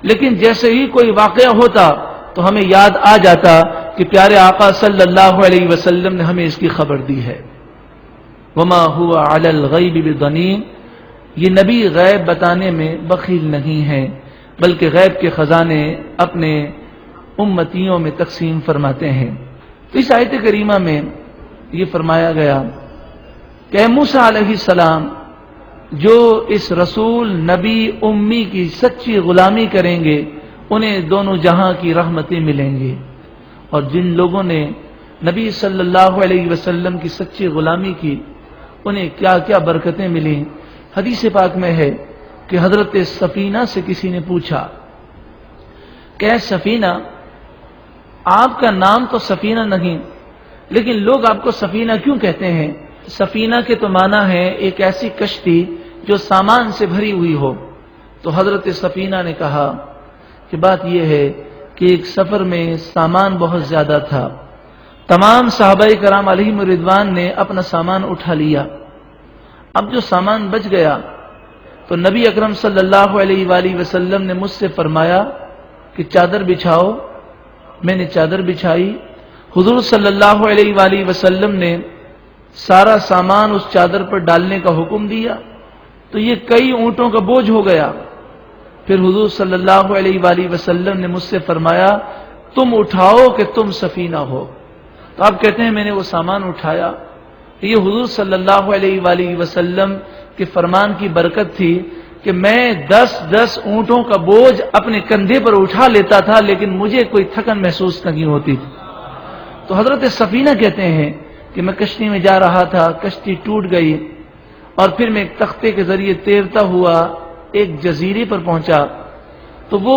لیکن جیسے ہی کوئی واقعہ ہوتا تو ہمیں یاد آ جاتا کہ پیارے آقا صلی اللہ علیہ وسلم نے ہمیں اس کی خبر دی ہے۔ وما هو علی الغیب بضنین، یہ نبی غیب بتانے میں بخیل نہیں ہے بلکہ غیب کے خزانے اپنے امتیوں میں تقسیم فرماتے ہیں۔ تو اس آیت کریمہ میں یہ فرمایا گیا کہ اے موسیٰ علیہ السلام، جو اس رسول نبی امی کی سچی غلامی کریں گے انہیں دونوں جہاں کی رحمتیں ملیں گی، اور جن لوگوں نے نبی صلی اللہ علیہ وسلم کی سچی غلامی کی انہیں کیا کیا برکتیں ملیں۔ حدیث پاک میں ہے کہ حضرت سفینہ سے کسی نے پوچھا کہ اے سفینہ، آپ کا نام تو سفینہ نہیں لیکن لوگ آپ کو سفینہ کیوں کہتے ہیں؟ سفینہ کے تو معنی ہے ایک ایسی کشتی جو سامان سے بھری ہوئی ہو۔ تو حضرت سفینہ نے کہا کہ بات یہ ہے کہ ایک سفر میں سامان بہت زیادہ تھا، تمام صحابہ کرام علیہم رضوان نے اپنا سامان اٹھا لیا، اب جو سامان بچ گیا تو نبی اکرم صلی اللہ علیہ وآلہ وسلم نے مجھ سے فرمایا کہ چادر بچھاؤ۔ میں نے چادر بچھائی، حضور صلی اللہ علیہ وآلہ وسلم نے سارا سامان اس چادر پر ڈالنے کا حکم دیا تو یہ کئی اونٹوں کا بوجھ ہو گیا۔ پھر حضور صلی اللہ علیہ وآلہ وسلم نے مجھ سے فرمایا تم اٹھاؤ کہ تم سفینہ ہو۔ تو آپ کہتے ہیں میں نے وہ سامان اٹھایا، یہ حضور صلی اللہ علیہ وآلہ وسلم کے فرمان کی برکت تھی کہ میں 10 اونٹوں کا بوجھ اپنے کندھے پر اٹھا لیتا تھا لیکن مجھے کوئی تھکن محسوس نہیں ہوتی تھی۔ تو حضرت سفینہ کہتے ہیں کہ میں کشتی میں جا رہا تھا، کشتی ٹوٹ گئی اور پھر میں ایک تختے کے ذریعے تیرتا ہوا ایک جزیرے پر پہنچا، تو وہ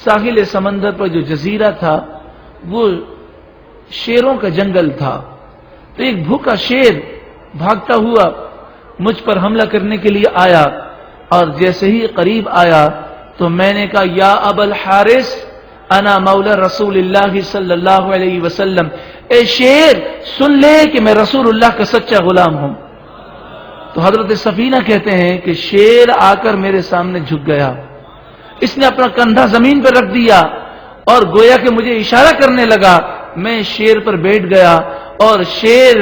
ساحل سمندر پر جو جزیرہ تھا وہ شیروں کا جنگل تھا، تو ایک بھوکا شیر بھاگتا ہوا مجھ پر حملہ کرنے کے لیے آیا، اور جیسے ہی قریب آیا تو میں نے کہا یا ابا الحارث انا مولا رسول اللہ صلی اللہ علیہ وسلم، اے شیر سن لے کہ میں رسول اللہ کا سچا غلام ہوں۔ تو حضرت سفینہ کہتے ہیں کہ شیر آ کر میرے سامنے جھک گیا، اس نے اپنا کندھا زمین پر رکھ دیا اور گویا کہ مجھے اشارہ کرنے لگا، میں شیر پر بیٹھ گیا اور شیر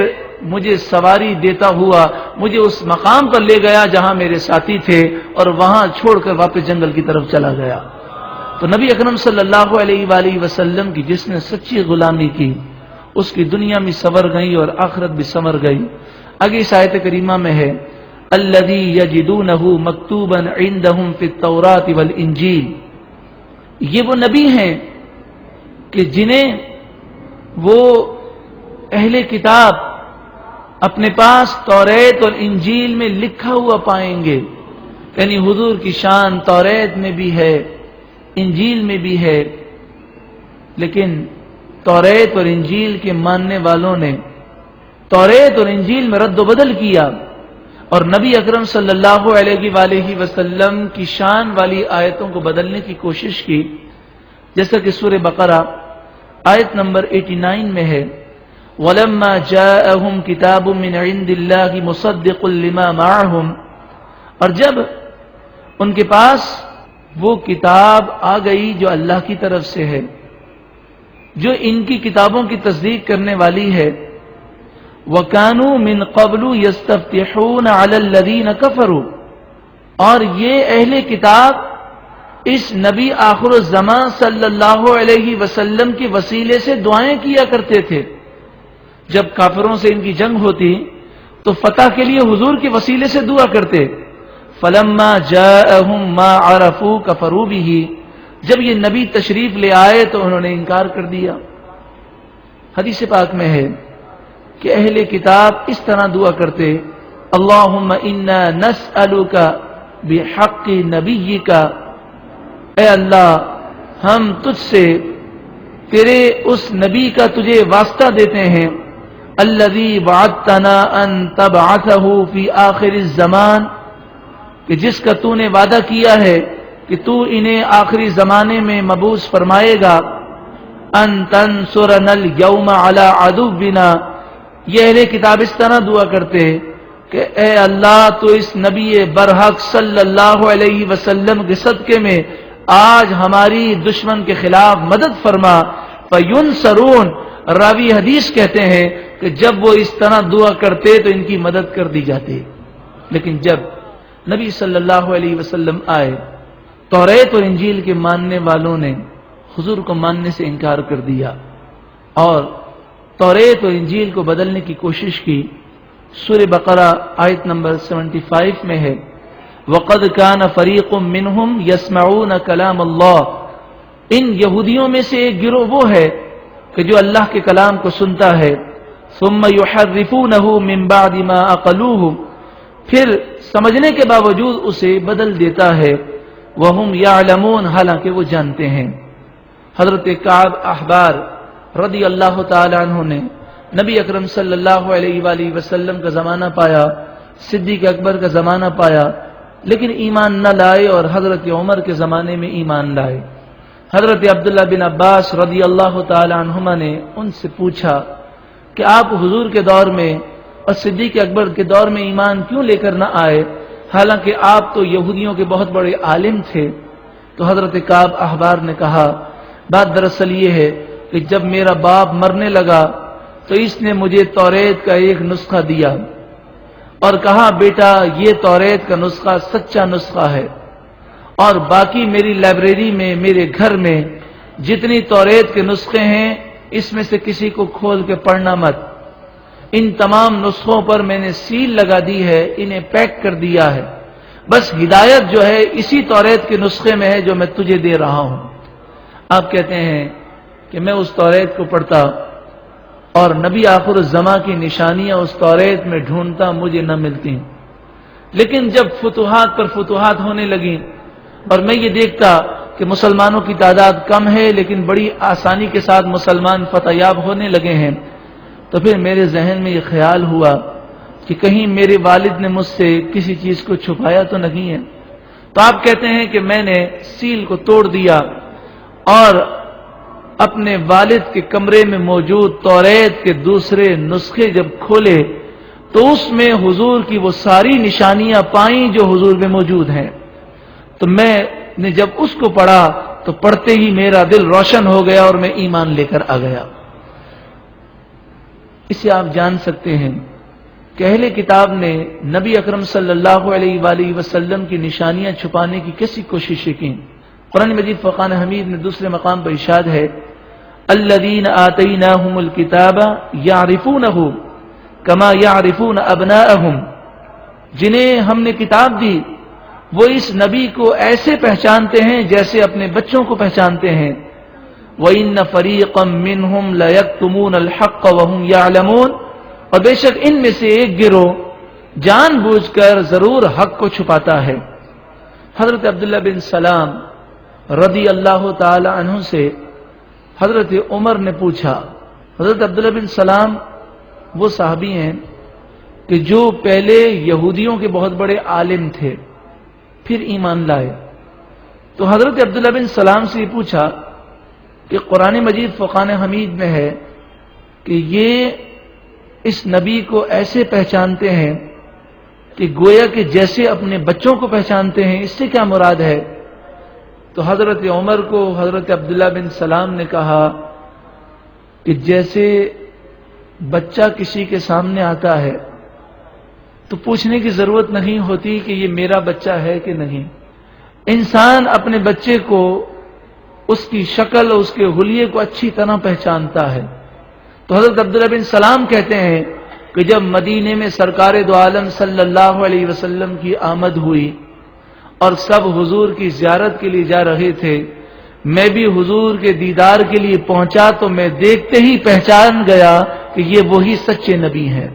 مجھے سواری دیتا ہوا مجھے اس مقام پر لے گیا جہاں میرے ساتھی تھے اور وہاں چھوڑ کر واپس جنگل کی طرف چلا گیا۔ تو نبی اکرم صلی اللہ علیہ وآلہ وسلم کی جس نے سچی غلامی کی اس کی دنیا بھی سنور گئی اور آخرت بھی سنور گئی۔ آگے اس آیت کریمہ میں ہے الذی یجدونہ مکتوبا عندہم فی التوراۃ والانجیل، یہ وہ نبی ہیں کہ جنہیں وہ اہل کتاب اپنے پاس توریت اور انجیل میں لکھا ہوا پائیں گے، یعنی حضور کی شان توریت میں بھی ہے انجیل میں بھی ہے، لیکن توریت اور انجیل کے ماننے والوں نے توریت اور انجیل میں رد و بدل کیا اور نبی اکرم صلی اللہ علیہ وآلہ وسلم کی شان والی آیتوں کو بدلنے کی کوشش کی، جیسا کہ سورہ بقرہ آیت نمبر 89 میں ہے، وَلَمَّا جَاءَهُمْ كِتَابٌ مِّنْ عِندِ اللَّهِ مُصَدِّقٌ لِمَا مَعَهُمْ، اور جب ان کے پاس وہ کتاب آ گئی جو اللہ کی طرف سے ہے، جو ان کی کتابوں کی تصدیق کرنے والی ہے، وَكَانُوا مِن قَبْلُ يَسْتَفْتِحُونَ عَلَى الَّذِينَ كَفَرُوا، اور یہ اہل کتاب اس نبی آخر الزمان صلی اللہ علیہ وسلم کے وسیلے سے دعائیں کیا کرتے تھے۔ جب کافروں سے ان کی جنگ ہوتی تو فتح کے لیے حضور کے وسیلے سے دعا کرتے۔ فَلَمَّا جَاءَهُم مَّا عَرَفُوا كَفَرُوا بِهِ، جب یہ نبی تشریف لے آئے تو انہوں نے انکار کر دیا۔ حدیث پاک میں ہے کہ اہل کتاب اس طرح دعا کرتے، اللہم انا نسألک بحق نبیک، اے اللہ ہم تجھ سے تیرے اس نبی کا تجھے واسطہ دیتے ہیں، الذی وعدتنا ان تبعثہ فی آخر الزمان، کہ جس کا تو نے وعدہ کیا ہے کہ تو انہیں آخری زمانے میں مبعوث فرمائے گا، ان تنصرنا اليوم علی عدونا، یہ اہل کتاب اس طرح دعا کرتے کہ اے اللہ تو اس نبی برحق صلی اللہ علیہ وسلم کے صدقے میں آج ہماری دشمن کے خلاف مدد فرما۔ فینصرون، راوی حدیث کہتے ہیں کہ جب وہ اس طرح دعا کرتے تو ان کی مدد کر دی جاتی، لیکن جب نبی صلی اللہ علیہ وسلم آئے، توریت اور انجیل کے ماننے والوں نے حضور کو ماننے سے انکار کر دیا اور توریت اور انجیل کو بدلنے کی کوشش کی۔ سورہ بقرہ آیت نمبر 75 میں ہے، وَقَدْ كَانَ فَرِيقٌ مِّنْهُمْ يَسْمَعُونَ كَلَامَ اللَّهِ، ان یہودیوں میں سے ایک گروہ وہ ہے کہ جو اللہ کے کلام کو سنتا ہے، ثُمَّ يُحَرِّفُونَهُ مِن بَعْدِ مَا عَقَلُوهُ، پھر سمجھنے کے باوجود اسے بدل دیتا ہے، وَهُمْ يَعْلَمُونَ، حالانکہ وہ جانتے ہیں۔ حضرت کعب احبار رضی اللہ تعالی عنہ نے نبی اکرم صلی اللہ علیہ وآلہ وسلم کا زمانہ پایا، صدیق اکبر کا زمانہ پایا، لیکن ایمان نہ لائے اور حضرت عمر کے زمانے میں ایمان لائے۔ حضرت عبداللہ بن عباس رضی اللہ تعالی عنہما نے ان سے پوچھا کہ آپ حضور کے دور میں اور صدیق اکبر کے دور میں ایمان کیوں لے کر نہ آئے، حالانکہ آپ تو یہودیوں کے بہت بڑے عالم تھے؟ تو حضرت کعب احبار نے کہا، بات دراصل یہ ہے کہ جب میرا باپ مرنے لگا تو اس نے مجھے توریت کا ایک نسخہ دیا اور کہا، بیٹا یہ توریت کا نسخہ سچا نسخہ ہے، اور باقی میری لائبریری میں، میرے گھر میں جتنی توریت کے نسخے ہیں اس میں سے کسی کو کھول کے پڑھنا مت، ان تمام نسخوں پر میں نے سیل لگا دی ہے، انہیں پیک کر دیا ہے، بس ہدایت جو ہے اسی توریت کے نسخے میں ہے جو میں تجھے دے رہا ہوں۔ آپ کہتے ہیں کہ میں اس توریت کو پڑھتا اور نبی آخر الزمان کی نشانیاں اس توریت میں ڈھونڈتا، مجھے نہ ملتی، لیکن جب فتوحات پر فتوحات ہونے لگیں اور میں یہ دیکھتا کہ مسلمانوں کی تعداد کم ہے لیکن بڑی آسانی کے ساتھ مسلمان فتح یاب ہونے لگے ہیں، تو پھر میرے ذہن میں یہ خیال ہوا کہ کہیں میرے والد نے مجھ سے کسی چیز کو چھپایا تو نہیں ہے۔ تو آپ کہتے ہیں کہ میں نے سیل کو توڑ دیا اور اپنے والد کے کمرے میں موجود توریت کے دوسرے نسخے جب کھولے تو اس میں حضور کی وہ ساری نشانیاں پائیں جو حضور میں موجود ہیں۔ تو میں نے جب اس کو پڑھا تو پڑھتے ہی میرا دل روشن ہو گیا اور میں ایمان لے کر آ گیا۔ اسے آپ جان سکتے ہیں کہ اہل کتاب نے نبی اکرم صلی اللہ علیہ وآلہ وسلم کی نشانیاں چھپانے کی کیسی کوششیں کی۔ قرآن مجید فرقان حمید میں دوسرے مقام پر ارشاد ہے، الذین آتیناہم الکتاب یعرفونہ کما یعرفون ابناءہم، جنہیں ہم نے کتاب دی وہ اس نبی کو ایسے پہچانتے ہیں جیسے اپنے بچوں کو پہچانتے ہیں۔ وَإِنَّ فَرِيقًا مِّنْهُمْ لَيَكْتُمُونَ الْحَقَّ وَهُمْ يَعْلَمُونَ، اور بے شک ان میں سے ایک گروہ جان بوجھ کر ضرور حق کو چھپاتا ہے۔ حضرت عبداللہ بن سلام رضی اللہ تعالی عنہ سے حضرت عمر نے پوچھا، حضرت عبداللہ بن سلام وہ صحابی ہیں کہ جو پہلے یہودیوں کے بہت بڑے عالم تھے، پھر ایمان لائے۔ تو حضرت عبداللہ بن سلام سے یہ پوچھا کہ قرآن مجید فرقان حمید میں ہے کہ یہ اس نبی کو ایسے پہچانتے ہیں کہ گویا کہ جیسے اپنے بچوں کو پہچانتے ہیں، اس سے کیا مراد ہے؟ تو حضرت عمر کو حضرت عبداللہ بن سلام نے کہا کہ جیسے بچہ کسی کے سامنے آتا ہے تو پوچھنے کی ضرورت نہیں ہوتی کہ یہ میرا بچہ ہے کہ نہیں، انسان اپنے بچے کو اس کی شکل اور اس کے حلیے کو اچھی طرح پہچانتا ہے۔ تو حضرت عبداللہ بن سلام کہتے ہیں کہ جب مدینے میں سرکار دو عالم صلی اللہ علیہ وسلم کی آمد ہوئی اور سب حضور کی زیارت کے لیے جا رہے تھے، میں بھی حضور کے دیدار کے لیے پہنچا تو میں دیکھتے ہی پہچان گیا کہ یہ وہی سچے نبی ہیں،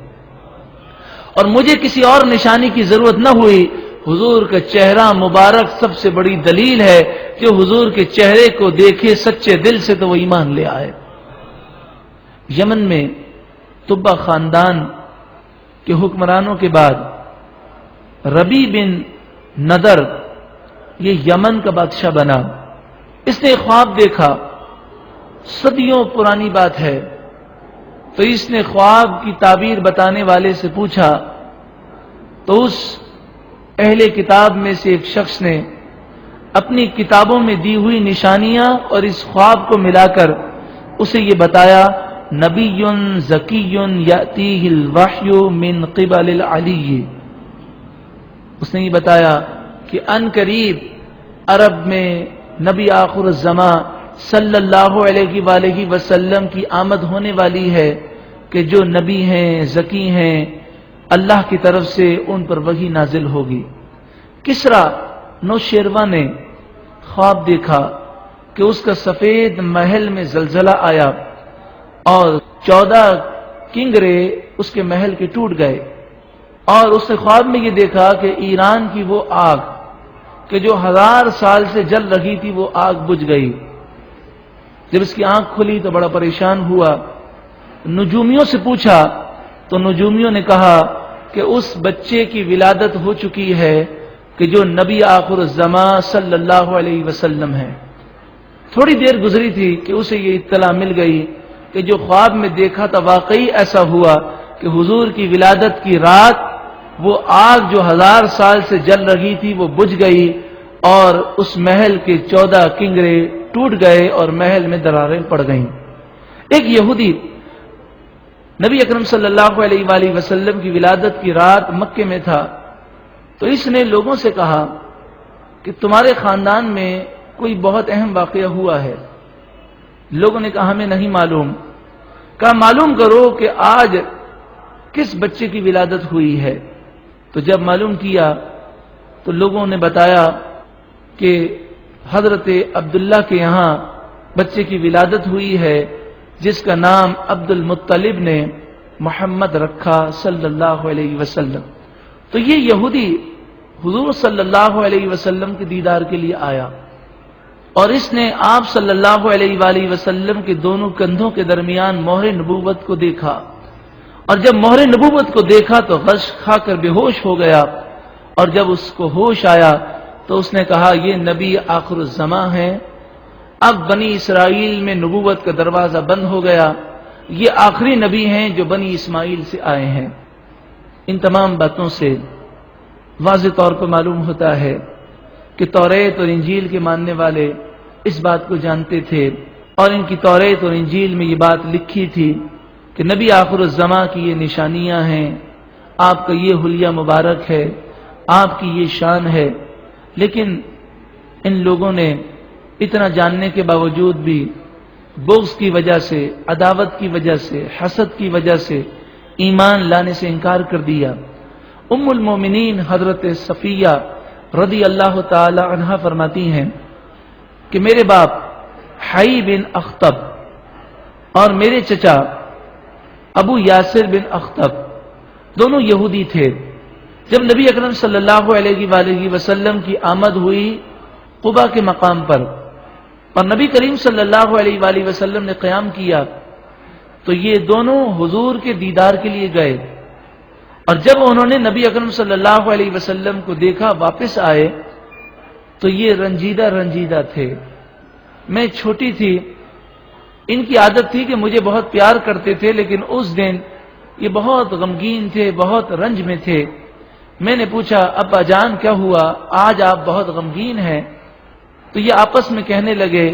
اور مجھے کسی اور نشانی کی ضرورت نہ ہوئی۔ حضور کا چہرہ مبارک سب سے بڑی دلیل ہے، جو حضور کے چہرے کو دیکھے سچے دل سے تو وہ ایمان لے آئے۔ یمن میں تبا خاندان کے حکمرانوں کے بعد ربی بن نضر یہ یمن کا بادشاہ بنا۔ اس نے خواب دیکھا، صدیوں پرانی بات ہے، تو اس نے خواب کی تعبیر بتانے والے سے پوچھا، تو اس اہل کتاب میں سے ایک شخص نے اپنی کتابوں میں دی ہوئی نشانیاں اور اس خواب کو ملا کر اسے یہ بتایا، نبی ذکی یأتیہ الوحی من قبل العلی۔ اس نے یہ بتایا کہ ان قریب عرب میں نبی آخر الزمان صلی اللہ علیہ وآلہ وسلم کی آمد ہونے والی ہے کہ جو نبی ہیں، ذکی ہیں، اللہ کی طرف سے ان پر وحی نازل ہوگی۔ کسرا نوشیروہ نے خواب دیکھا کہ اس کا سفید محل میں زلزلہ آیا اور 14 کنگرے اس کے محل کے ٹوٹ گئے، اور اس نے خواب میں یہ دیکھا کہ ایران کی وہ آگ کہ جو 1000 سال سے جل رہی تھی وہ آگ بجھ گئی۔ جب اس کی آنکھ کھلی تو بڑا پریشان ہوا، نجومیوں سے پوچھا تو نجومیوں نے کہا کہ اس بچے کی ولادت ہو چکی ہے کہ جو نبی آخر الزمان صلی اللہ علیہ وسلم ہے۔ تھوڑی دیر گزری تھی کہ اسے یہ اطلاع مل گئی کہ جو خواب میں دیکھا تھا واقعی ایسا ہوا کہ حضور کی ولادت کی رات وہ آگ جو 1000 سال سے جل رہی تھی وہ بجھ گئی، اور اس محل کے 14 کنگرے ٹوٹ گئے اور محل میں دراریں پڑ گئیں۔ ایک یہودی نبی اکرم صلی اللہ علیہ وآلہ وسلم کی ولادت کی رات مکے میں تھا، تو اس نے لوگوں سے کہا کہ تمہارے خاندان میں کوئی بہت اہم واقعہ ہوا ہے۔ لوگوں نے کہا ہمیں نہیں معلوم۔ کہا معلوم کرو کہ آج کس بچے کی ولادت ہوئی ہے۔ تو جب معلوم کیا تو لوگوں نے بتایا کہ حضرت عبداللہ کے یہاں بچے کی ولادت ہوئی ہے جس کا نام عبد المطلب نے محمد رکھا صلی اللہ علیہ وسلم۔ تو یہ یہودی حضور صلی اللہ علیہ وسلم کے دیدار کے لیے آیا، اور اس نے آپ صلی اللہ علیہ وآلہ وسلم کے دونوں کندھوں کے درمیان مہر نبوت کو دیکھا، اور جب مہر نبوت کو دیکھا تو غش کھا کر بے ہوش ہو گیا، اور جب اس کو ہوش آیا تو اس نے کہا یہ نبی آخر الزمان ہے، اب بنی اسرائیل میں نبوت کا دروازہ بند ہو گیا، یہ آخری نبی ہیں جو بنی اسماعیل سے آئے ہیں۔ ان تمام باتوں سے واضح طور پر معلوم ہوتا ہے کہ توریت اور انجیل کے ماننے والے اس بات کو جانتے تھے، اور ان کی توریت اور انجیل میں یہ بات لکھی تھی کہ نبی آخر الزمان کی یہ نشانیاں ہیں، آپ کا یہ حلیہ مبارک ہے، آپ کی یہ شان ہے۔ لیکن ان لوگوں نے اتنا جاننے کے باوجود بھی بغض کی وجہ سے، عداوت کی وجہ سے، حسد کی وجہ سے ایمان لانے سے انکار کر دیا۔ ام المومنین حضرت صفیہ رضی اللہ تعالی عنہا فرماتی ہیں کہ میرے باپ حی بن اخطب اور میرے چچا ابو یاسر بن اخطب دونوں یہودی تھے۔ جب نبی اکرم صلی اللہ علیہ وآلہ وسلم کی آمد ہوئی قبا کے مقام پر، اور نبی کریم صلی اللہ علیہ وآلہ وسلم نے قیام کیا، تو یہ دونوں حضور کے دیدار کے لیے گئے، اور جب انہوں نے نبی اکرم صلی اللہ علیہ وسلم کو دیکھا واپس آئے تو یہ رنجیدہ تھے۔ میں چھوٹی تھی، ان کی عادت تھی کہ مجھے بہت پیار کرتے تھے، لیکن اس دن یہ بہت غمگین تھے، بہت رنج میں تھے۔ میں نے پوچھا ابا جان کیا ہوا، آج آپ بہت غمگین ہیں؟ تو یہ آپس میں کہنے لگے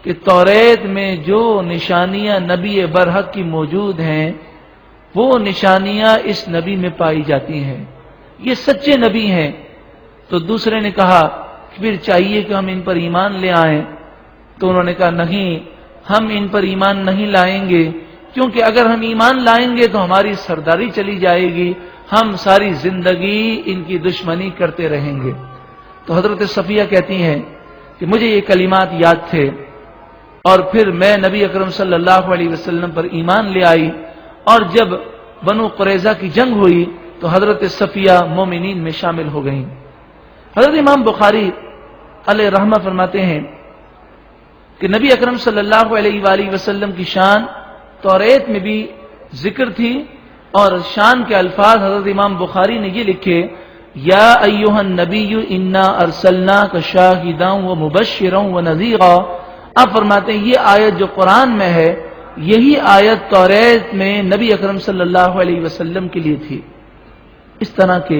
کہ توریت میں جو نشانیاں نبی برحق کی موجود ہیں وہ نشانیاں اس نبی میں پائی جاتی ہیں، یہ سچے نبی ہیں۔ تو دوسرے نے کہا کہ پھر چاہیے کہ ہم ان پر ایمان لے آئیں۔ تو انہوں نے کہا نہیں، ہم ان پر ایمان نہیں لائیں گے، کیونکہ اگر ہم ایمان لائیں گے تو ہماری سرداری چلی جائے گی، ہم ساری زندگی ان کی دشمنی کرتے رہیں گے۔ تو حضرت صفیہ کہتی ہیں کہ مجھے یہ کلمات یاد تھے، اور پھر میں نبی اکرم صلی اللہ علیہ وسلم پر ایمان لے آئی، اور جب بنو قریظہ کی جنگ ہوئی تو حضرت صفیہ مومنین میں شامل ہو گئیں۔ حضرت امام بخاری علیہ رحمہ فرماتے ہیں کہ نبی اکرم صلی اللہ علیہ وآلہ وسلم کی شان توریت میں بھی ذکر تھی، اور شان کے الفاظ حضرت امام بخاری نے یہ لکھے، یا ایھا النبی انا ارسلناک شاہدا ومبشرا ونذیرا۔ آپ فرماتے ہیں یہ آیت جو قرآن میں ہے، یہی آیت توریت میں نبی اکرم صلی اللہ علیہ وسلم کے لیے تھی۔ اس طرح کے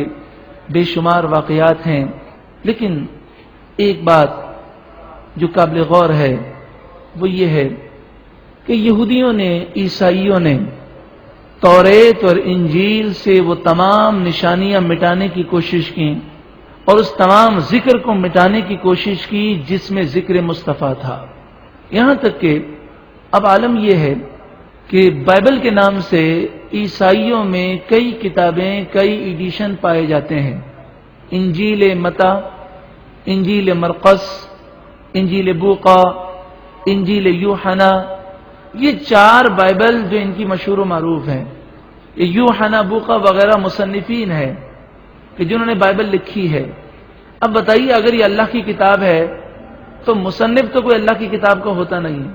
بے شمار واقعات ہیں، لیکن ایک بات جو قابل غور ہے وہ یہ ہے کہ یہودیوں نے، عیسائیوں نے توریت اور انجیل سے وہ تمام نشانیاں مٹانے کی کوشش کی، اور اس تمام ذکر کو مٹانے کی کوشش کی جس میں ذکر مصطفیٰ تھا۔ یہاں تک کہ اب عالم یہ ہے کہ بائبل کے نام سے عیسائیوں میں کئی کتابیں، کئی ایڈیشن پائے جاتے ہیں۔ انجیل متی، انجیل مرقس، انجیل لوقا، انجیل یوحنا، یہ 4 بائبل جو ان کی مشہور و معروف ہیں۔ یہ یوحنا، لوقا وغیرہ مصنفین ہیں کہ جنہوں نے بائبل لکھی ہے۔ اب بتائیے اگر یہ اللہ کی کتاب ہے تو مصنف تو کوئی اللہ کی کتاب کا ہوتا نہیں ہے۔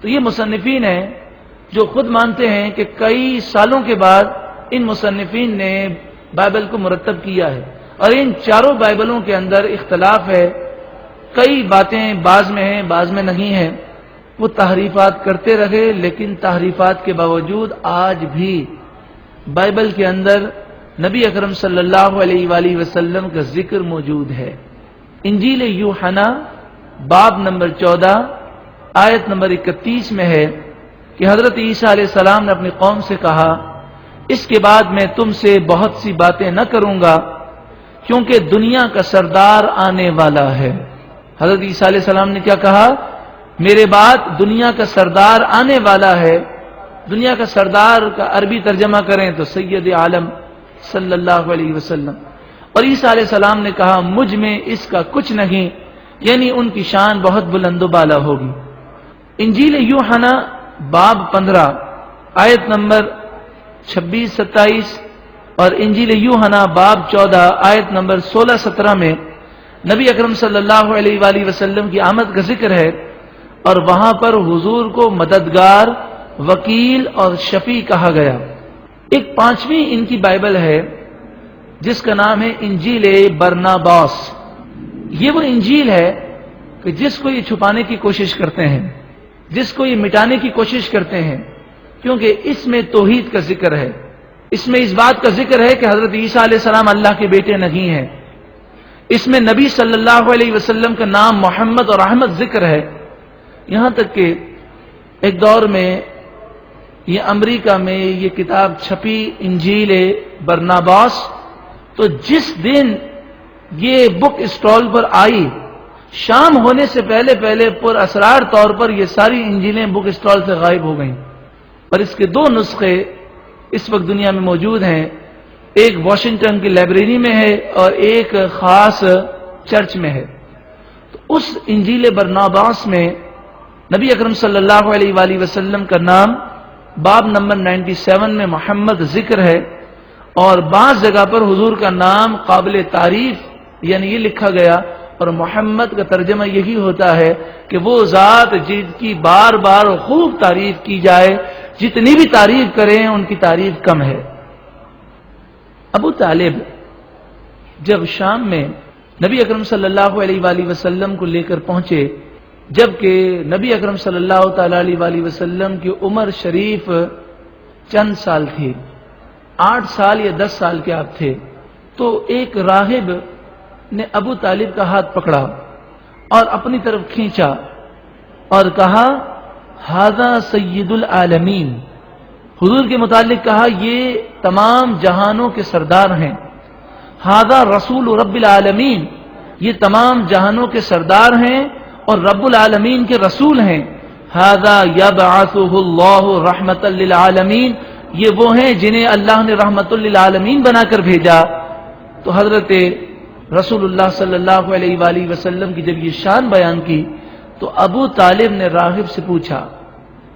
تو یہ مصنفین ہیں جو خود مانتے ہیں کہ کئی سالوں کے بعد ان مصنفین نے بائبل کو مرتب کیا ہے، اور ان 4 بائبلوں کے اندر اختلاف ہے، کئی باتیں بعض میں ہیں بعض میں نہیں ہیں۔ وہ تحریفات کرتے رہے، لیکن تحریفات کے باوجود آج بھی بائبل کے اندر نبی اکرم صلی اللہ علیہ وآلہ وسلم کا ذکر موجود ہے۔ انجیل یوحنا باب نمبر 14 آیت نمبر 31 میں ہے کہ حضرت عیسیٰ علیہ السلام نے اپنی قوم سے کہا، اس کے بعد میں تم سے بہت سی باتیں نہ کروں گا، کیونکہ دنیا کا سردار آنے والا ہے۔ حضرت عیسیٰ علیہ السلام نے کیا کہا؟ میرے بعد دنیا کا سردار آنے والا ہے۔ دنیا کا سردار کا عربی ترجمہ کریں تو سید عالم صلی اللہ علیہ وسلم۔ اور عیسیٰ علیہ السلام نے کہا مجھ میں اس کا کچھ نہیں، یعنی ان کی شان بہت بلند و بالا ہوگی۔ انجیل یوحنا باب 15 آیت نمبر 26-27 اور انجیل یوحنا باب 14 آیت نمبر 16-17 میں نبی اکرم صلی اللہ علیہ وآلہ وسلم کی آمد کا ذکر ہے، اور وہاں پر حضور کو مددگار، وکیل اور شفیع کہا گیا۔ ایک 5ویں ان کی بائبل ہے جس کا نام ہے انجیل برناباس۔ یہ وہ انجیل ہے کہ جس کو یہ چھپانے کی کوشش کرتے ہیں، جس کو یہ مٹانے کی کوشش کرتے ہیں، کیونکہ اس میں توحید کا ذکر ہے، اس میں اس بات کا ذکر ہے کہ حضرت عیسیٰ علیہ السلام اللہ کے بیٹے نہیں ہیں، اس میں نبی صلی اللہ علیہ وسلم کا نام محمد اور احمد ذکر ہے۔ یہاں تک کہ ایک دور میں یہ امریکہ میں یہ کتاب چھپی انجیل برناباس، تو جس دن یہ بک اسٹال پر آئی، شام ہونے سے پہلے پر اسرار طور پر یہ ساری انجیلیں بک اسٹال سے غائب ہو گئیں، اور اس کے 2 نسخے اس وقت دنیا میں موجود ہیں، ایک واشنگٹن کی لائبریری میں ہے اور ایک خاص چرچ میں ہے۔ تو اس انجیل برناباس میں نبی اکرم صلی اللہ علیہ وآلہ وسلم کا نام باب نمبر 97 میں محمد ذکر ہے، اور بعض جگہ پر حضور کا نام قابل تعریف یعنی یہ لکھا گیا، اور محمد کا ترجمہ یہی ہوتا ہے کہ وہ ذات جس کی بار بار خوب تعریف کی جائے، جتنی بھی تعریف کریں ان کی تعریف کم ہے۔ ابو طالب جب شام میں نبی اکرم صلی اللہ علیہ وآلہ وسلم کو لے کر پہنچے، جبکہ نبی اکرم صلی اللہ تعالی علیہ وآلہ وسلم کی عمر شریف چند سال تھی، 8 سال یا 10 سال کے آپ تھے، تو ایک راہب نے ابو طالب کا ہاتھ پکڑا اور اپنی طرف کھینچا اور کہا ھذا سید العالمین، حضور کے متعلق کہا یہ تمام جہانوں کے سردار ہیں، ھذا رسول رب العالمین، یہ تمام جہانوں کے سردار ہیں اور رب العالمین کے رسول ہیں، ھذا یبعثہ اللہ رحمۃ للعالمین، یہ وہ ہیں جنہیں اللہ نے رحمت للعالمین بنا کر بھیجا۔ تو حضرت رسول اللہ صلی اللہ علیہ وآلہ وسلم کی جب یہ شان بیان کی تو ابو طالب نے راہب سے پوچھا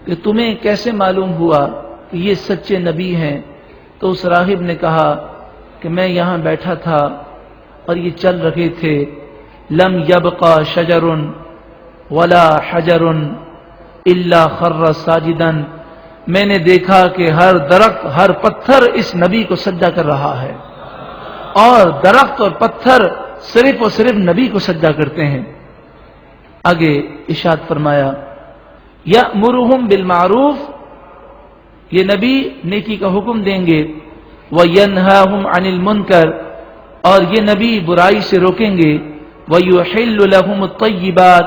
کہ تمہیں کیسے معلوم ہوا کہ یہ سچے نبی ہیں؟ تو اس راہب نے کہا کہ میں یہاں بیٹھا تھا اور یہ چل رہے تھے، لم یبقى شجر ولا حجر الا خر ساجدا، میں نے دیکھا کہ ہر درخت ہر پتھر اس نبی کو سجدہ کر رہا ہے، اور درخت اور پتھر صرف اور صرف نبی کو سجدہ کرتے ہیں۔ آگے ارشاد فرمایا یأمرہم بالمعروف، یہ نبی نیکی کا حکم دیں گے، وینہاہم عن المنکر، اور یہ نبی برائی سے روکیں گے، ویحل لہم الطیبات،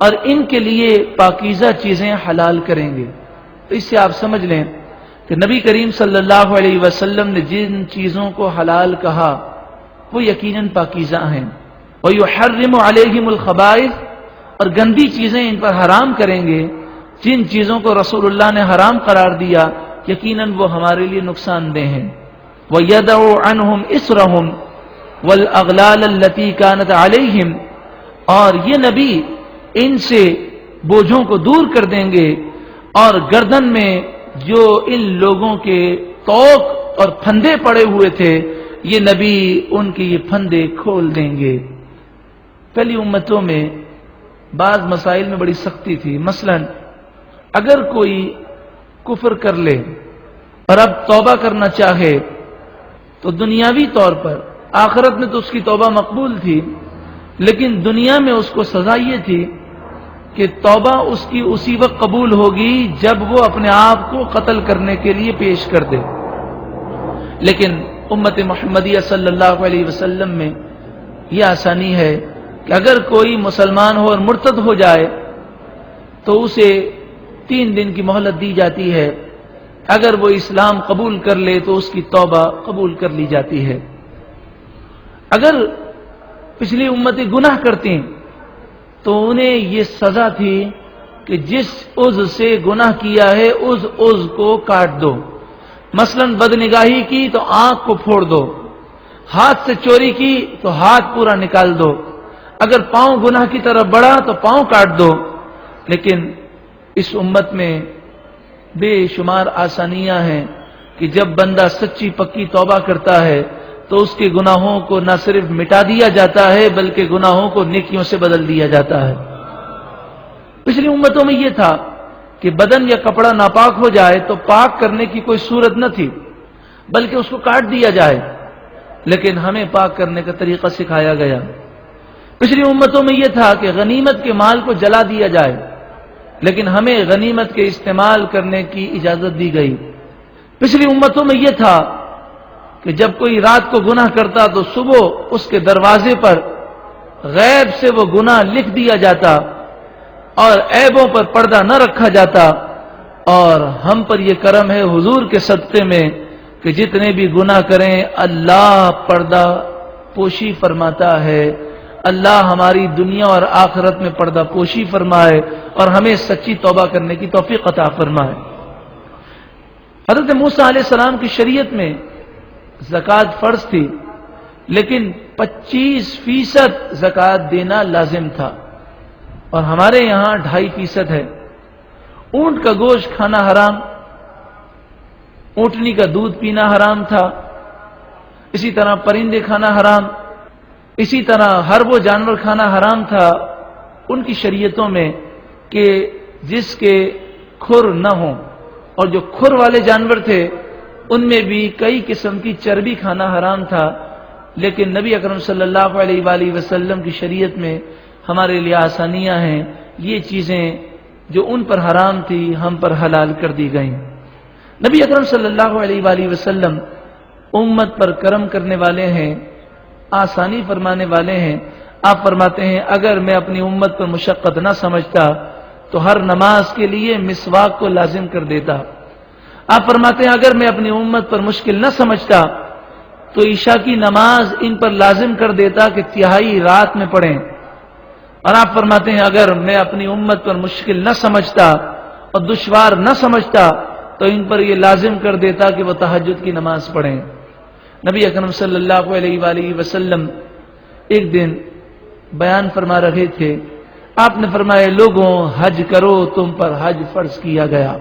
اور ان کے لیے پاکیزہ چیزیں حلال کریں گے۔ تو اس سے آپ سمجھ لیں کہ نبی کریم صلی اللہ علیہ وسلم نے جن چیزوں کو حلال کہا وہ یقیناً پاکیزہ ہیں، وَيُحَرِّمُ عَلَيْهِمُ الْخَبَائِثَ، اور گندی چیزیں ان پر حرام کریں گے، جن چیزوں کو رسول اللہ نے حرام قرار دیا یقیناً وہ ہمارے لیے نقصان دہ ہیں، وَيَدَعُ عَنْهُمْ إِسْرَهُمْ وَالْأَغْلَالَ الَّتِي كَانَتْ عَلَيْهِمْ، اور یہ نبی ان سے بوجھوں کو دور کر دیں گے اور گردن میں جو ان لوگوں کے توق اور پھندے پڑے ہوئے تھے یہ نبی ان کے یہ پھندے کھول دیں گے۔ پہلی امتوں میں بعض مسائل میں بڑی سختی تھی، مثلا اگر کوئی کفر کر لے اور اب توبہ کرنا چاہے تو دنیاوی طور پر، آخرت میں تو اس کی توبہ مقبول تھی، لیکن دنیا میں اس کو سزا یہ تھی کہ توبہ اس کی اسی وقت قبول ہوگی جب وہ اپنے آپ کو قتل کرنے کے لیے پیش کر دے۔ لیکن امت محمدیہ صلی اللہ علیہ وسلم میں یہ آسانی ہے کہ اگر کوئی مسلمان ہو اور مرتد ہو جائے تو اسے 3 دن کی مہلت دی جاتی ہے، اگر وہ اسلام قبول کر لے تو اس کی توبہ قبول کر لی جاتی ہے۔ اگر پچھلی امتیں گناہ کرتی تو انہیں یہ سزا تھی کہ جس عضو سے گناہ کیا ہے اس عضو کو کاٹ دو، مثلا بدنگاہی کی تو آنکھ کو پھوڑ دو، ہاتھ سے چوری کی تو ہاتھ پورا نکال دو، اگر پاؤں گناہ کی طرف بڑھا تو پاؤں کاٹ دو۔ لیکن اس امت میں بے شمار آسانیاں ہیں کہ جب بندہ سچی پکی توبہ کرتا ہے تو اس کے گناہوں کو نہ صرف مٹا دیا جاتا ہے بلکہ گناہوں کو نیکیوں سے بدل دیا جاتا ہے۔ پچھلی امتوں میں یہ تھا کہ بدن یا کپڑا ناپاک ہو جائے تو پاک کرنے کی کوئی صورت نہ تھی بلکہ اس کو کاٹ دیا جائے، لیکن ہمیں پاک کرنے کا طریقہ سکھایا گیا۔ پچھلی امتوں میں یہ تھا کہ غنیمت کے مال کو جلا دیا جائے، لیکن ہمیں غنیمت کے استعمال کرنے کی اجازت دی گئی۔ پچھلی امتوں میں یہ تھا کہ جب کوئی رات کو گناہ کرتا تو صبح اس کے دروازے پر غیب سے وہ گناہ لکھ دیا جاتا اور عیبوں پر پردہ نہ رکھا جاتا، اور ہم پر یہ کرم ہے حضور کے صدقے میں کہ جتنے بھی گناہ کریں اللہ پردہ پوشی فرماتا ہے۔ اللہ ہماری دنیا اور آخرت میں پردہ پوشی فرمائے اور ہمیں سچی توبہ کرنے کی توفیق عطا فرمائے۔ حضرت موسیٰ علیہ السلام کی شریعت میں زکوٰۃ فرض تھی، لیکن 25% زکوٰۃ دینا لازم تھا، اور ہمارے یہاں 2.5% ہے۔ اونٹ کا گوشت کھانا حرام، اونٹنی کا دودھ پینا حرام تھا، اسی طرح پرندے کھانا حرام، اسی طرح ہر وہ جانور کھانا حرام تھا ان کی شریعتوں میں کہ جس کے کھر نہ ہوں، اور جو کھر والے جانور تھے ان میں بھی کئی قسم کی چربی کھانا حرام تھا، لیکن نبی اکرم صلی اللہ علیہ وآلہ وسلم کی شریعت میں ہمارے لیے آسانیاں ہیں، یہ چیزیں جو ان پر حرام تھی ہم پر حلال کر دی گئیں۔ نبی اکرم صلی اللہ علیہ وآلہ وسلم امت پر کرم کرنے والے ہیں، آسانی فرمانے والے ہیں۔ آپ فرماتے ہیں اگر میں اپنی امت پر مشقت نہ سمجھتا تو ہر نماز کے لیے مسواک کو لازم کر دیتا۔ آپ فرماتے ہیں اگر میں اپنی امت پر مشکل نہ سمجھتا تو عشاء کی نماز ان پر لازم کر دیتا کہ تہائی رات میں پڑھیں۔ اور آپ فرماتے ہیں اگر میں اپنی امت پر مشکل نہ سمجھتا اور دشوار نہ سمجھتا تو ان پر یہ لازم کر دیتا کہ وہ تہجد کی نماز پڑھیں۔ نبی اکرم صلی اللہ علیہ وآلہ وسلم ایک دن بیان فرما رہے تھے، آپ نے فرمایا لوگوں حج کرو، تم پر حج فرض کیا گیا۔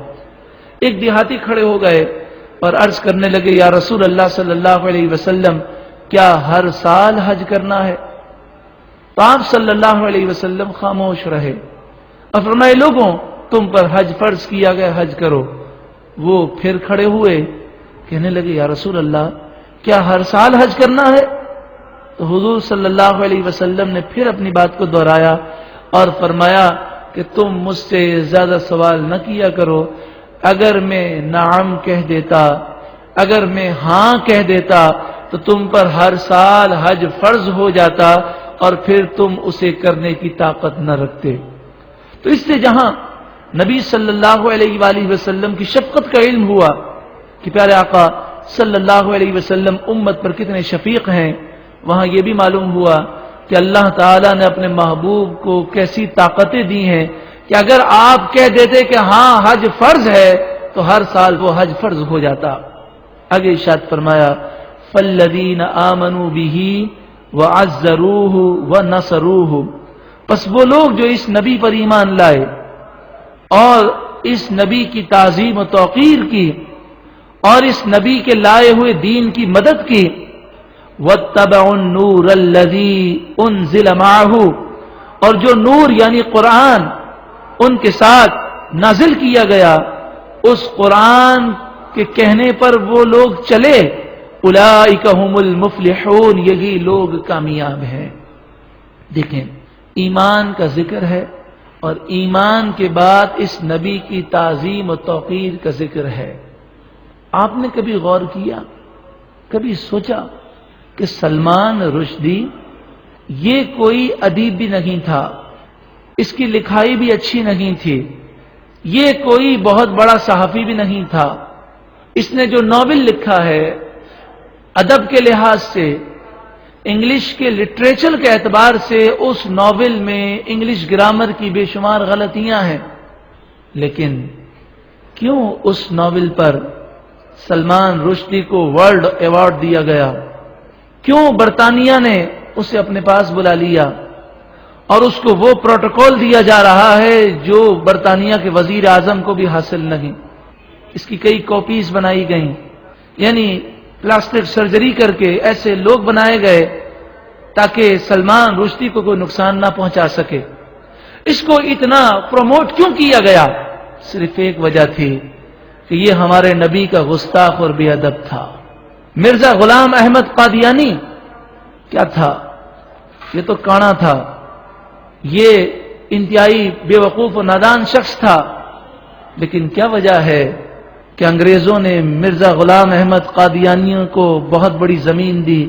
ایک دیہاتی کھڑے ہو گئے اور عرض کرنے لگے یا رسول اللہ صلی اللہ علیہ وسلم کیا ہر سال حج کرنا ہے؟ تو آپ صلی اللہ علیہ وسلم خاموش رہے اور فرمائے لوگوں تم پر حج فرض کیا گیا، حج کرو۔ وہ پھر کھڑے ہوئے، کہنے لگے یا رسول اللہ کیا ہر سال حج کرنا ہے؟ تو حضور صلی اللہ علیہ وسلم نے پھر اپنی بات کو دہرایا اور فرمایا کہ تم مجھ سے زیادہ سوال نہ کیا کرو، اگر میں نعم کہہ دیتا، اگر میں ہاں کہہ دیتا تو تم پر ہر سال حج فرض ہو جاتا اور پھر تم اسے کرنے کی طاقت نہ رکھتے۔ تو اس سے جہاں نبی صلی اللہ علیہ وآلہ وسلم کی شفقت کا علم ہوا کہ پیارے آقا صلی اللہ علیہ وسلم امت پر کتنے شفیق ہیں، وہاں یہ بھی معلوم ہوا کہ اللہ تعالیٰ نے اپنے محبوب کو کیسی طاقتیں دی ہیں کہ اگر آپ کہہ دیتے کہ ہاں حج فرض ہے تو ہر سال وہ حج فرض ہو جاتا۔ آگے ارشاد فرمایا فالذین آمنوا بہ وعزروہ ونصروہ، پس وہ لوگ جو اس نبی پر ایمان لائے اور اس نبی کی تعظیم و توقیر کی اور اس نبی کے لائے ہوئے دین کی مدد کی، واتبعوا النور الذی انزل معہ، اور جو نور یعنی قرآن ان کے ساتھ نازل کیا گیا اس قرآن کے کہنے پر وہ لوگ چلے، اولئک ھم المفلحون، یہی لوگ کامیاب ہیں۔ دیکھیں ایمان کا ذکر ہے اور ایمان کے بعد اس نبی کی تعظیم و توقیر کا ذکر ہے۔ آپ نے کبھی غور کیا، کبھی سوچا کہ سلمان رشدی یہ کوئی ادیب بھی نہیں تھا، اس کی لکھائی بھی اچھی نہیں تھی، یہ کوئی بہت بڑا صحافی بھی نہیں تھا، اس نے جو ناول لکھا ہے ادب کے لحاظ سے، انگلش کے لٹریچر کے اعتبار سے اس ناول میں انگلش گرامر کی بے شمار غلطیاں ہیں، لیکن کیوں اس ناول پر سلمان رشدی کو ورلڈ ایوارڈ دیا گیا؟ کیوں برطانیہ نے اسے اپنے پاس بلا لیا اور اس کو وہ پروٹوکول دیا جا رہا ہے جو برطانیہ کے وزیر اعظم کو بھی حاصل نہیں؟ اس کی کئی کاپیز بنائی گئیں، یعنی پلاسٹک سرجری کر کے ایسے لوگ بنائے گئے تاکہ سلمان رشدی کو کوئی نقصان نہ پہنچا سکے۔ اس کو اتنا پروموٹ کیوں کیا گیا؟ صرف ایک وجہ تھی کہ یہ ہمارے نبی کا گستاخ اور بے ادب تھا۔ مرزا غلام احمد قادیانی کیا تھا؟ یہ تو کانا تھا، یہ انتہائی بے وقوف و نادان شخص تھا، لیکن کیا وجہ ہے کہ انگریزوں نے مرزا غلام احمد قادیانی کو بہت بڑی زمین دی،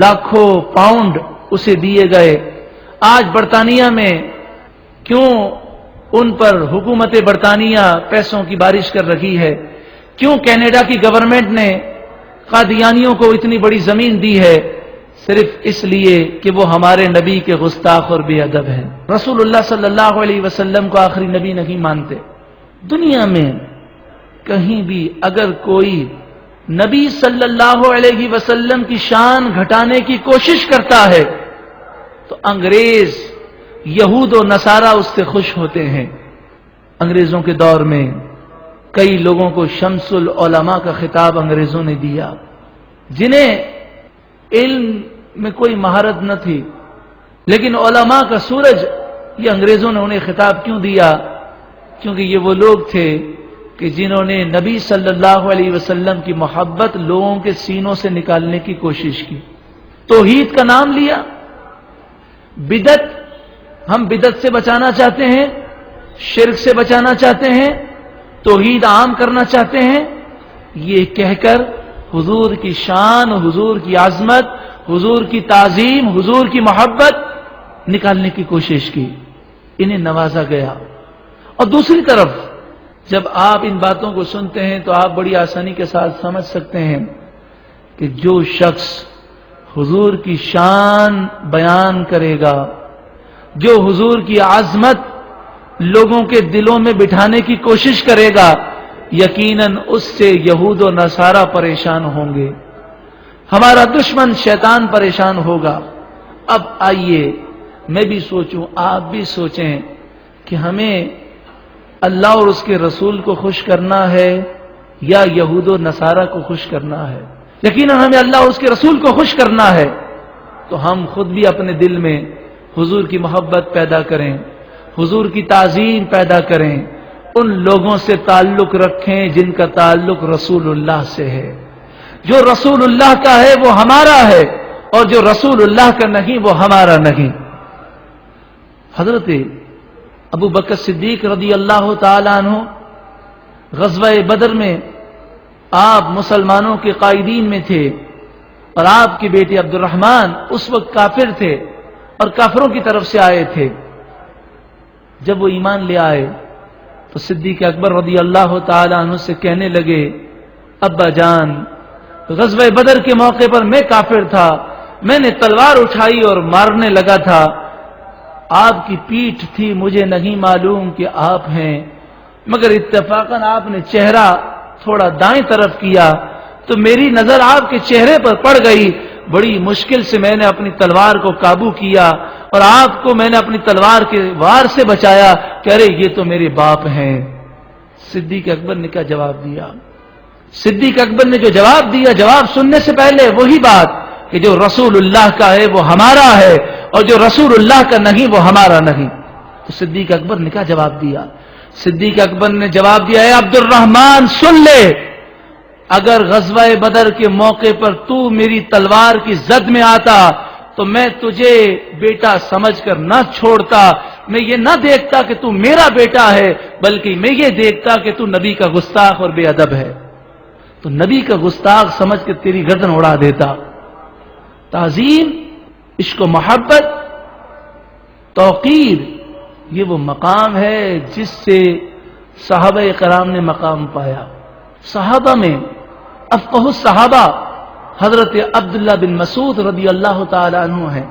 لاکھوں پاؤنڈ اسے دیے گئے۔ آج برطانیہ میں کیوں ان پر حکومت برطانیہ پیسوں کی بارش کر رہی ہے؟ کیوں کینیڈا کی گورنمنٹ نے قادیانیوں کو اتنی بڑی زمین دی ہے؟ صرف اس لیے کہ وہ ہمارے نبی کے گستاخ اور بے ادب ہیں۔ رسول اللہ صلی اللہ علیہ وسلم کو آخری نبی نہیں مانتے۔ دنیا میں کہیں بھی اگر کوئی نبی صلی اللہ علیہ وسلم کی شان گھٹانے کی کوشش کرتا ہے تو انگریز، یہود و نصارہ اس سے خوش ہوتے ہیں۔ انگریزوں کے دور میں کئی لوگوں کو شمس العلماء کا خطاب انگریزوں نے دیا، جنہیں علم میں کوئی مہارت نہ تھی، لیکن علماء کا سورج، یہ انگریزوں نے انہیں خطاب کیوں دیا؟ کیونکہ یہ وہ لوگ تھے کہ جنہوں نے نبی صلی اللہ علیہ وسلم کی محبت لوگوں کے سینوں سے نکالنے کی کوشش کی، توحید کا نام لیا، بدعت، ہم بدعت سے بچانا چاہتے ہیں، شرک سے بچانا چاہتے ہیں، توحید عام کرنا چاہتے ہیں، یہ کہہ کر حضور کی شان، حضور کی عظمت، حضور کی تعظیم، حضور کی محبت نکالنے کی کوشش کی، انہیں نوازا گیا۔ اور دوسری طرف جب آپ ان باتوں کو سنتے ہیں تو آپ بڑی آسانی کے ساتھ سمجھ سکتے ہیں کہ جو شخص حضور کی شان بیان کرے گا، جو حضور کی عظمت لوگوں کے دلوں میں بٹھانے کی کوشش کرے گا، یقیناً اس سے یہود و نصارہ پریشان ہوں گے، ہمارا دشمن شیطان پریشان ہوگا۔ اب آئیے میں بھی سوچوں، آپ بھی سوچیں کہ ہمیں اللہ اور اس کے رسول کو خوش کرنا ہے یا یہود و نصارہ کو خوش کرنا ہے؟ یقیناً ہمیں اللہ اور اس کے رسول کو خوش کرنا ہے، تو ہم خود بھی اپنے دل میں حضور کی محبت پیدا کریں، حضور کی تعظیم پیدا کریں، ان لوگوں سے تعلق رکھیں جن کا تعلق رسول اللہ سے ہے۔ جو رسول اللہ کا ہے وہ ہمارا ہے، اور جو رسول اللہ کا نہیں وہ ہمارا نہیں۔ حضرت ابو بکر صدیق رضی اللہ تعالیٰ عنہ غزوہ بدر میں آپ مسلمانوں کے قائدین میں تھے، اور آپ کے بیٹے عبد الرحمن اس وقت کافر تھے اور کافروں کی طرف سے آئے تھے۔ جب وہ ایمان لے آئے تو صدیق اکبر رضی اللہ تعالیٰ عنہ سے کہنے لگے، ابا جان، غزوہ بدر کے موقع پر میں کافر تھا، میں نے تلوار اٹھائی اور مارنے لگا تھا، آپ کی پیٹھ تھی، مجھے نہیں معلوم کہ آپ ہیں، مگر اتفاقاً آپ نے چہرہ تھوڑا دائیں طرف کیا تو میری نظر آپ کے چہرے پر پڑ گئی، بڑی مشکل سے میں نے اپنی تلوار کو قابو کیا اور آپ کو میں نے اپنی تلوار کے وار سے بچایا کہ ارے یہ تو میرے باپ ہیں۔ صدیق اکبر نے کیا جواب دیا؟ صدیق اکبر نے جو جواب دیا، جواب سننے سے پہلے وہی بات کہ جو رسول اللہ کا ہے وہ ہمارا ہے، اور جو رسول اللہ کا نہیں وہ ہمارا نہیں۔ تو صدیق اکبر نے کیا جواب دیا؟ صدیق اکبر نے جواب دیا، اے عبد الرحمن سن لے، اگر غزوہ بدر کے موقع پر تو میری تلوار کی زد میں آتا تو میں تجھے بیٹا سمجھ کر نہ چھوڑتا، میں یہ نہ دیکھتا کہ تو میرا بیٹا ہے، بلکہ میں یہ دیکھتا کہ تو نبی کا گستاخ اور بے ادب ہے، تو نبی کا گستاخ سمجھ کر تیری گردن اڑا دیتا۔ تعظیم، عشق و محبت، توقیر، یہ وہ مقام ہے جس سے صحابہ کرام نے مقام پایا۔ صحابہ میں افقہ الصحابہ حضرت عبداللہ بن مسعود رضی اللہ تعالی عنہ ہیں،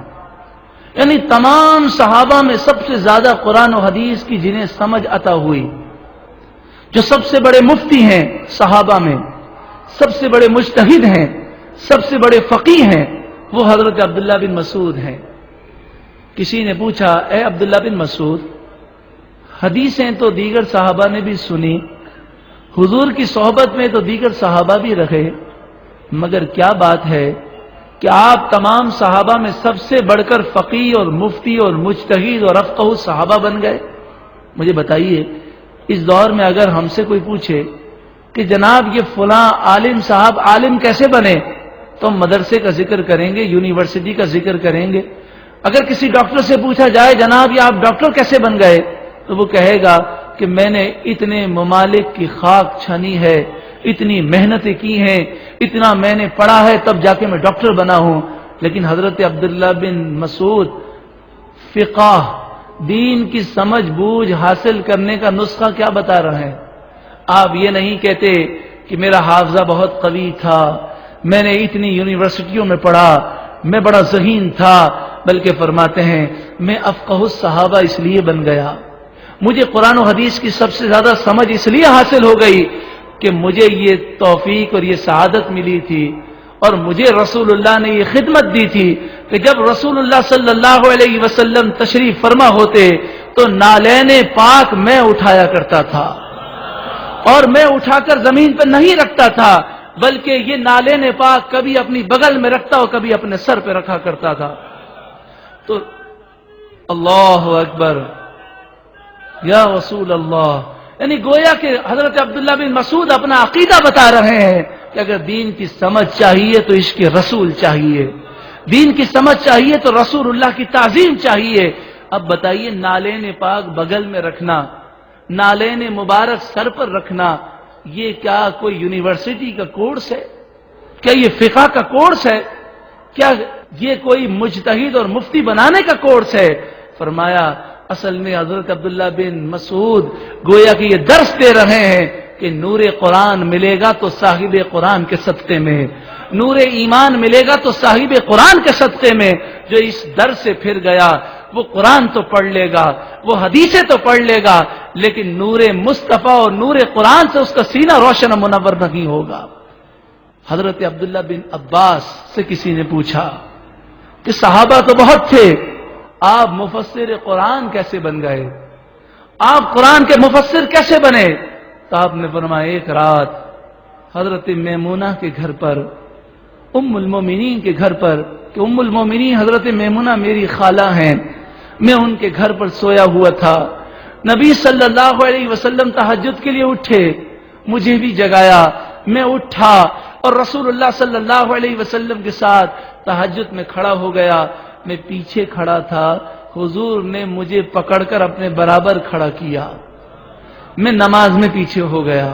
یعنی تمام صحابہ میں سب سے زیادہ قرآن و حدیث کی جنہیں سمجھ عطا ہوئی، جو سب سے بڑے مفتی ہیں صحابہ میں، سب سے بڑے مجتہد ہیں، سب سے بڑے فقیہ ہیں، وہ حضرت عبداللہ بن مسعود ہیں۔ کسی نے پوچھا، اے عبداللہ بن مسعود، حدیثیں تو دیگر صحابہ نے بھی سنی، حضور کی صحبت میں تو دیگر صحابہ بھی رہے، مگر کیا بات ہے کہ آپ تمام صحابہ میں سب سے بڑھ کر فقیہ اور مفتی اور مجتہد اور افقہ صحابہ بن گئے؟ مجھے بتائیے، اس دور میں اگر ہم سے کوئی پوچھے کہ جناب یہ فلاں عالم صاحب عالم کیسے بنے، تو ہم مدرسے کا ذکر کریں گے، یونیورسٹی کا ذکر کریں گے۔ اگر کسی ڈاکٹر سے پوچھا جائے جناب یہ آپ ڈاکٹر کیسے بن گئے، تو وہ کہے گا کہ میں نے اتنے ممالک کی خاک چھانی ہے، اتنی محنتیں کی ہیں، اتنا میں نے پڑھا ہے، تب جا کے میں ڈاکٹر بنا ہوں۔ لیکن حضرت عبداللہ بن مسعود فقہ، دین کی سمجھ بوجھ حاصل کرنے کا نسخہ کیا بتا رہے ہیں؟ آپ یہ نہیں کہتے کہ میرا حافظہ بہت قوی تھا، میں نے اتنی یونیورسٹیوں میں پڑھا، میں بڑا ذہین تھا، بلکہ فرماتے ہیں میں افقہ الصحابہ اس لیے بن گیا، مجھے قرآن و حدیث کی سب سے زیادہ سمجھ اس لیے حاصل ہو گئی کہ مجھے یہ توفیق اور یہ سعادت ملی تھی، اور مجھے رسول اللہ نے یہ خدمت دی تھی کہ جب رسول اللہ صلی اللہ علیہ وسلم تشریف فرما ہوتے تو نالین پاک میں اٹھایا کرتا تھا، اور میں اٹھا کر زمین پہ نہیں رکھتا تھا، بلکہ یہ نالین پاک کبھی اپنی بغل میں رکھتا اور کبھی اپنے سر پہ رکھا کرتا تھا۔ تو اللہ اکبر، یا رسول اللہ، یعنی گویا کہ حضرت عبداللہ بن مسعود اپنا عقیدہ بتا رہے ہیں کہ اگر دین کی سمجھ چاہیے تو عشق رسول چاہیے، دین کی سمجھ چاہیے تو رسول اللہ کی تعظیم چاہیے۔ اب بتائیے، نالین پاک بغل میں رکھنا، نالین مبارک سر پر رکھنا، یہ کیا کوئی یونیورسٹی کا کورس ہے؟ کیا یہ فقہ کا کورس ہے؟ کیا یہ کوئی مجتہد اور مفتی بنانے کا کورس ہے؟ فرمایا اصل میں حضرت عبداللہ بن مسعود گویا کہ یہ درس دے رہے ہیں کہ نور قرآن ملے گا تو صاحب قرآن کے صدقے میں، نور ایمان ملے گا تو صاحب قرآن کے صدقے میں۔ جو اس در سے پھر گیا وہ قرآن تو پڑھ لے گا، وہ حدیثیں تو پڑھ لے گا، لیکن نور مصطفیٰ اور نور قرآن سے اس کا سینہ روشن و منور نہیں ہوگا۔ حضرت عبداللہ بن عباس سے کسی نے پوچھا کہ صحابہ تو بہت تھے، آپ مفسر قرآن کیسے بن گئے؟ آپ قرآن کے مفسر کیسے بنے؟ تو آپ نے فرمایا ایک رات حضرت میمونہ کے گھر پر، ام المومنین کے گھر پر، کہ ام المومنین حضرت میمونہ میری خالہ ہیں، میں ان کے گھر پر سویا ہوا تھا، نبی صلی اللہ علیہ وسلم تہجد کے لیے اٹھے، مجھے بھی جگایا، میں اٹھا اور رسول اللہ صلی اللہ علیہ وسلم کے ساتھ تہجد میں کھڑا ہو گیا۔ میں پیچھے کھڑا تھا، حضور نے مجھے پکڑ کر اپنے برابر کھڑا کیا، میں نماز میں پیچھے ہو گیا،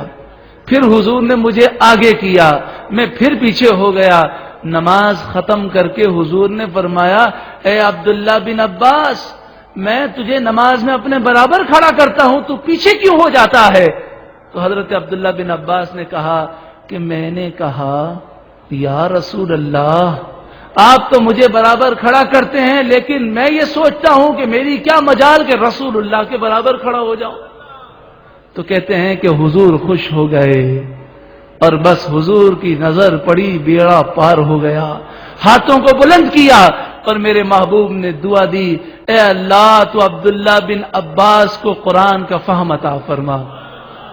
پھر حضور نے مجھے آگے کیا، میں پھر پیچھے ہو گیا۔ نماز ختم کر کے حضور نے فرمایا اے عبداللہ بن عباس، میں تجھے نماز میں اپنے برابر کھڑا کرتا ہوں، تو پیچھے کیوں ہو جاتا ہے؟ تو حضرت عبداللہ بن عباس نے کہا کہ میں نے کہا یا رسول اللہ، آپ تو مجھے برابر کھڑا کرتے ہیں، لیکن میں یہ سوچتا ہوں کہ میری کیا مجال کہ رسول اللہ کے برابر کھڑا ہو جاؤں۔ تو کہتے ہیں کہ حضور خوش ہو گئے اور بس حضور کی نظر پڑی، بیڑا پار ہو گیا، ہاتھوں کو بلند کیا اور میرے محبوب نے دعا دی، اے اللہ تو عبداللہ بن عباس کو قرآن کا فہم عطا فرما۔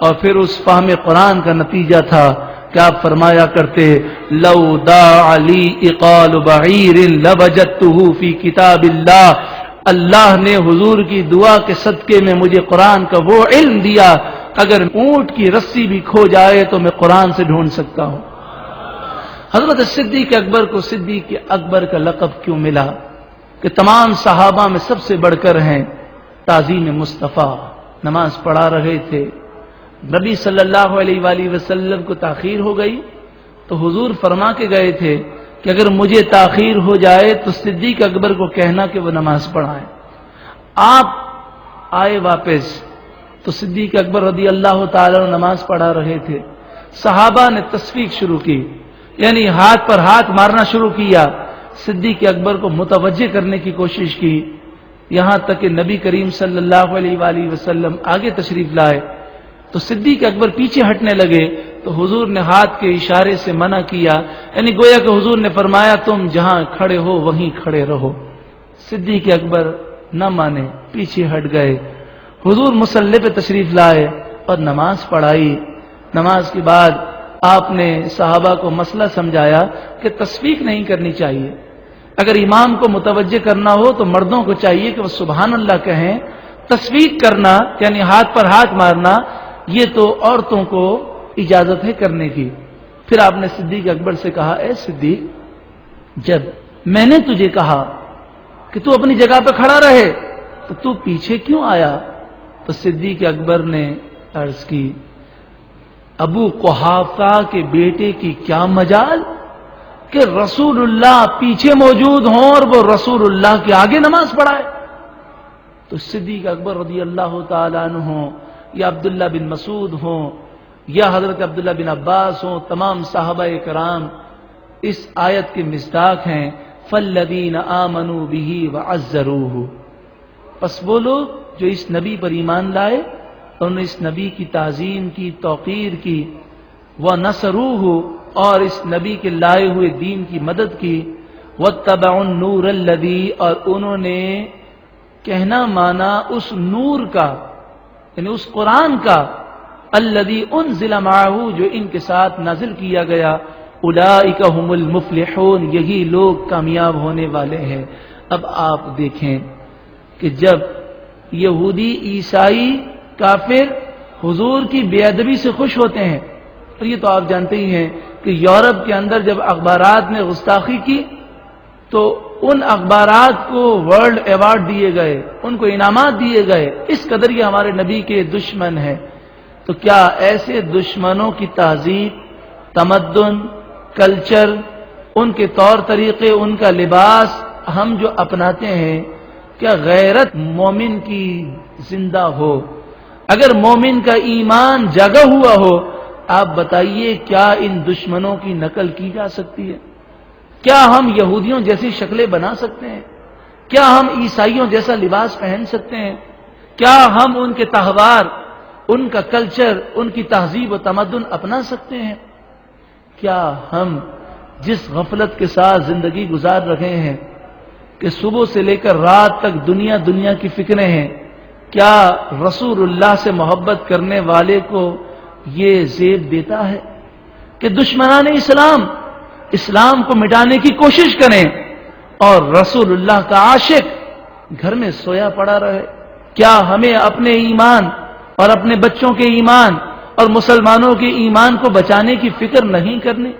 اور پھر اس فہم قرآن کا نتیجہ تھا کہ آپ فرمایا کرتے لو داع لی اقال بعیر لوجدتہ فی کتاب اللہ، اللہ نے حضور کی دعا کے صدقے میں مجھے قرآن کا وہ علم دیا، اگر اونٹ کی رسی بھی کھو جائے تو میں قرآن سے ڈھونڈ سکتا ہوں۔ حضرت صدیق اکبر کو صدیق اکبر کا لقب کیوں ملا؟ کہ تمام صحابہ میں سب سے بڑھ کر ہیں تعظیم مصطفیٰ۔ نماز پڑھا رہے تھے، نبی صلی اللہ علیہ وآلہ وسلم کو تاخیر ہو گئی تو حضور فرما کے گئے تھے کہ اگر مجھے تاخیر ہو جائے تو صدیق اکبر کو کہنا کہ وہ نماز پڑھائیں۔ آپ آئے واپس تو صدیق اکبر رضی اللہ تعالیٰ نماز پڑھا رہے تھے، صحابہ نے تصفیق شروع کی، یعنی ہاتھ پر ہاتھ مارنا شروع کیا، صدیق اکبر کو متوجہ کرنے کی کوشش کی، یہاں تک کہ نبی کریم صلی اللہ علیہ وآلہ وسلم آگے تشریف لائے تو صدیق اکبر پیچھے ہٹنے لگے تو حضور نے ہاتھ کے اشارے سے منع کیا، یعنی گویا کہ حضور نے فرمایا تم جہاں کھڑے ہو وہیں کھڑے رہو۔ صدیق اکبر نہ مانے، پیچھے ہٹ گئے، حضور مصلی پہ تشریف لائے اور نماز پڑھائی۔ نماز کے بعد آپ نے صحابہ کو مسئلہ سمجھایا کہ تصفیق نہیں کرنی چاہیے، اگر امام کو متوجہ کرنا ہو تو مردوں کو چاہیے کہ وہ سبحان اللہ کہیں، تصفیق کرنا یعنی ہاتھ پر ہاتھ مارنا یہ تو عورتوں کو اجازت ہے کرنے کی۔ پھر آپ نے صدیق اکبر سے کہا اے صدیق، جب میں نے تجھے کہا کہ تو اپنی جگہ پہ کھڑا رہے تو تو پیچھے کیوں آیا؟ تو صدیق اکبر نے عرض کی ابو قحافہ کے بیٹے کی کیا مجال کہ رسول اللہ پیچھے موجود ہوں اور وہ رسول اللہ کے آگے نماز پڑھائے۔ تو صدیق اکبر رضی اللہ تعالیٰ عنہ ہوں یا عبداللہ بن مسعود ہوں یا حضرت عبداللہ بن عباس ہوں، تمام صحابہ کرام اس آیت کے مصداق ہیں، فالذین آمنوا بہ وعزروہ، پس وہ لوگ جو اس نبی پر ایمان لائے اور انہوں نے اس نبی کی تعظیم کی، توقیر کی، وَنَصَرُوهُ اور اس نبی کے لائے ہوئے دین کی مدد کی، وَاتَّبَعُوا النُّورَ الَّذِي اور انہوں نے کہنا مانا اس نور کا یعنی اس قرآن کا، الَّذِي أُنزِلَ مَعَهُ جو ان کے ساتھ نازل کیا گیا، أُولَئِكَ هُمُ الْمُفْلِحُونَ یہی لوگ کامیاب ہونے والے ہیں۔ اب آپ دیکھیں کہ جب یہودی، عیسائی، کافر حضور کی بے ادبی سے خوش ہوتے ہیں. اور یہ تو آپ جانتے ہی ہیں کہ یورپ کے اندر جب اخبارات نے گستاخی کی تو ان اخبارات کو ورلڈ ایوارڈ دیے گئے، ان کو انعامات دیے گئے، اس قدر یہ ہمارے نبی کے دشمن ہیں. تو کیا ایسے دشمنوں کی تہذیب، تمدن، کلچر، ان کے طور طریقے، ان کا لباس ہم جو اپناتے ہیں، کیا غیرت مومن کی زندہ ہو؟ اگر مومن کا ایمان جاگا ہوا ہو، آپ بتائیے کیا ان دشمنوں کی نقل کی جا سکتی ہے؟ کیا ہم یہودیوں جیسی شکلیں بنا سکتے ہیں؟ کیا ہم عیسائیوں جیسا لباس پہن سکتے ہیں؟ کیا ہم ان کے تہوار، ان کا کلچر، ان کی تہذیب و تمدن اپنا سکتے ہیں؟ کیا ہم جس غفلت کے ساتھ زندگی گزار رہے ہیں کہ صبح سے لے کر رات تک دنیا کی فکریں ہیں، کیا رسول اللہ سے محبت کرنے والے کو یہ زیب دیتا ہے کہ دشمنان اسلام کو مٹانے کی کوشش کریں اور رسول اللہ کا عاشق گھر میں سویا پڑا رہے؟ کیا ہمیں اپنے ایمان اور اپنے بچوں کے ایمان اور مسلمانوں کے ایمان کو بچانے کی فکر نہیں کرنی؟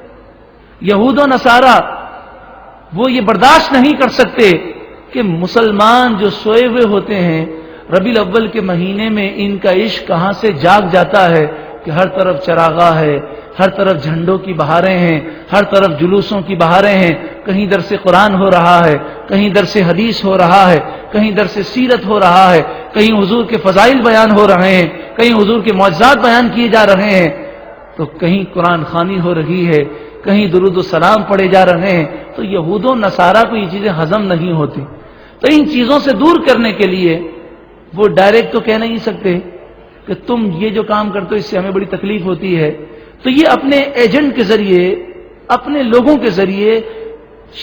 یہود و نصارہ وہ یہ برداشت نہیں کر سکتے کہ مسلمان جو سوئے ہوئے ہوتے ہیں، ربیع الاول کے مہینے میں ان کا عشق کہاں سے جاگ جاتا ہے کہ ہر طرف چراغاں ہے، ہر طرف جھنڈوں کی بہاریں ہیں، ہر طرف جلوسوں کی بہاریں ہیں، کہیں درس قرآن ہو رہا ہے، کہیں درس حدیث ہو رہا ہے، کہیں درس سیرت ہو رہا ہے، کہیں حضور کے فضائل بیان ہو رہے ہیں، کہیں حضور کے معجزات بیان کیے جا رہے ہیں، تو کہیں قرآن خوانی ہو رہی ہے، کہیں درود و سلام پڑھے جا رہے ہیں. تو یہود و نصارہ کو یہ چیزیں ہضم نہیں ہوتی. تو ان چیزوں سے دور کرنے کے لیے وہ ڈائریکٹ تو کہہ نہیں سکتے کہ تم یہ جو کام کرتے ہو اس سے ہمیں بڑی تکلیف ہوتی ہے. تو یہ اپنے ایجنٹ کے ذریعے، اپنے لوگوں کے ذریعے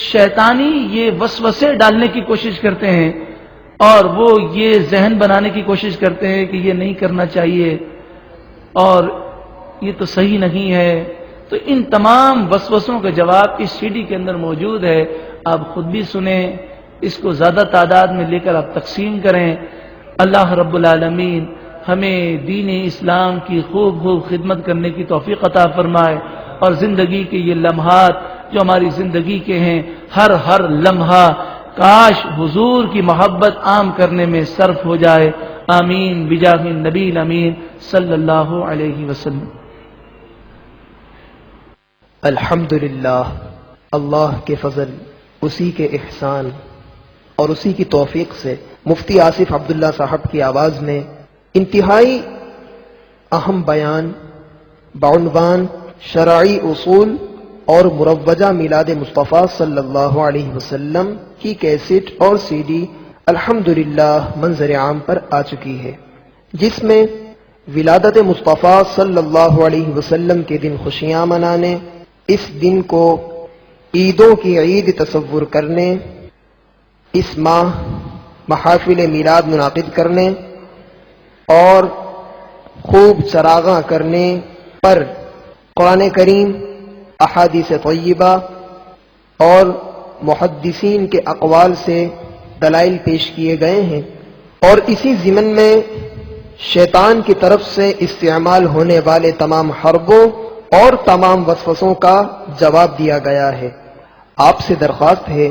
شیطانی یہ وسوسے ڈالنے کی کوشش کرتے ہیں اور وہ یہ ذہن بنانے کی کوشش کرتے ہیں کہ یہ نہیں کرنا چاہیے اور یہ تو صحیح نہیں ہے. تو ان تمام وسوسوں کا جواب اس سی ڈی کے اندر موجود ہے. آپ خود بھی سنیں، اس کو زیادہ تعداد میں لے کر آپ تقسیم کریں. اللہ رب العالمین ہمیں دین اسلام کی خوب خدمت کرنے کی توفیق عطا فرمائے اور زندگی کے یہ لمحات جو ہماری زندگی کے ہیں، ہر لمحہ کاش حضور کی محبت عام کرنے میں صرف ہو جائے. آمین بجاہ النبی الامین صلی اللہ علیہ وسلم. الحمدللہ، اللہ کے فضل، اسی کے احسان اور اسی کی توفیق سے مفتی آصف عبداللہ صاحب کی آواز میں انتہائی اہم بیان بعنوان شرعی اصول اور مروجہ میلاد مصطفیٰ صلی اللہ علیہ وسلم کی کیسٹ اور سی ڈی الحمدللہ منظر عام پر آ چکی ہے، جس میں ولادت مصطفیٰ صلی اللہ علیہ وسلم کے دن خوشیاں منانے، اس دن کو عیدوں کی عید تصور کرنے، اس ماہ محافل میلاد منعقد کرنے اور خوب چراغاں کرنے پر قرآن کریم، احادیث طیبہ اور محدثین کے اقوال سے دلائل پیش کیے گئے ہیں، اور اسی ضمن میں شیطان کی طرف سے استعمال ہونے والے تمام حربوں اور تمام وسوسوں کا جواب دیا گیا ہے. آپ سے درخواست ہے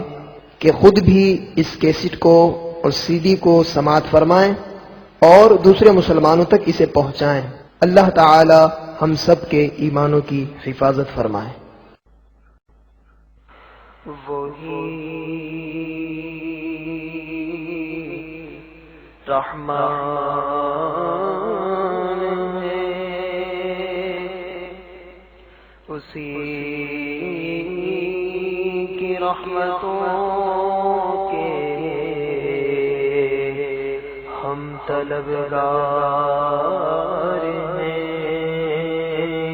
کہ خود بھی اس کیسٹ کو اور سی ڈی کو سماعت فرمائیں اور دوسرے مسلمانوں تک اسے پہنچائیں. اللہ تعالی ہم سب کے ایمانوں کی حفاظت فرمائے. وہی رحمان اسی کی رحمتوں کے ہم طلبگار ہیں.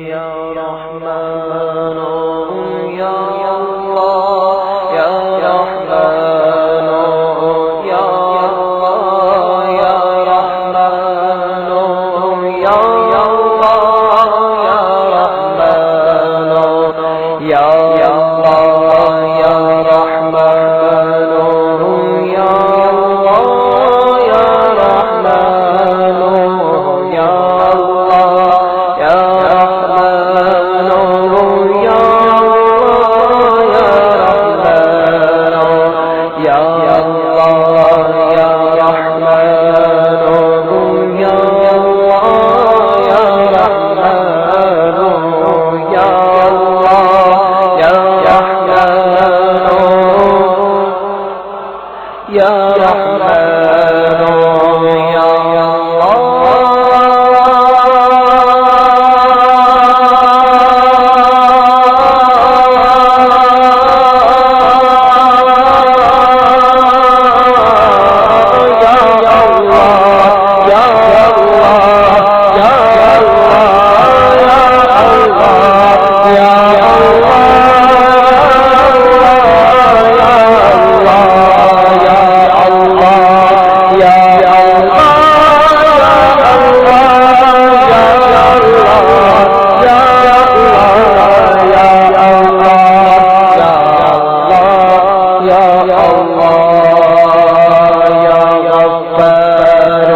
یا رحمان یا اللہ، یا رحمان یا اللہ، یا رحمان یا اللہ، لا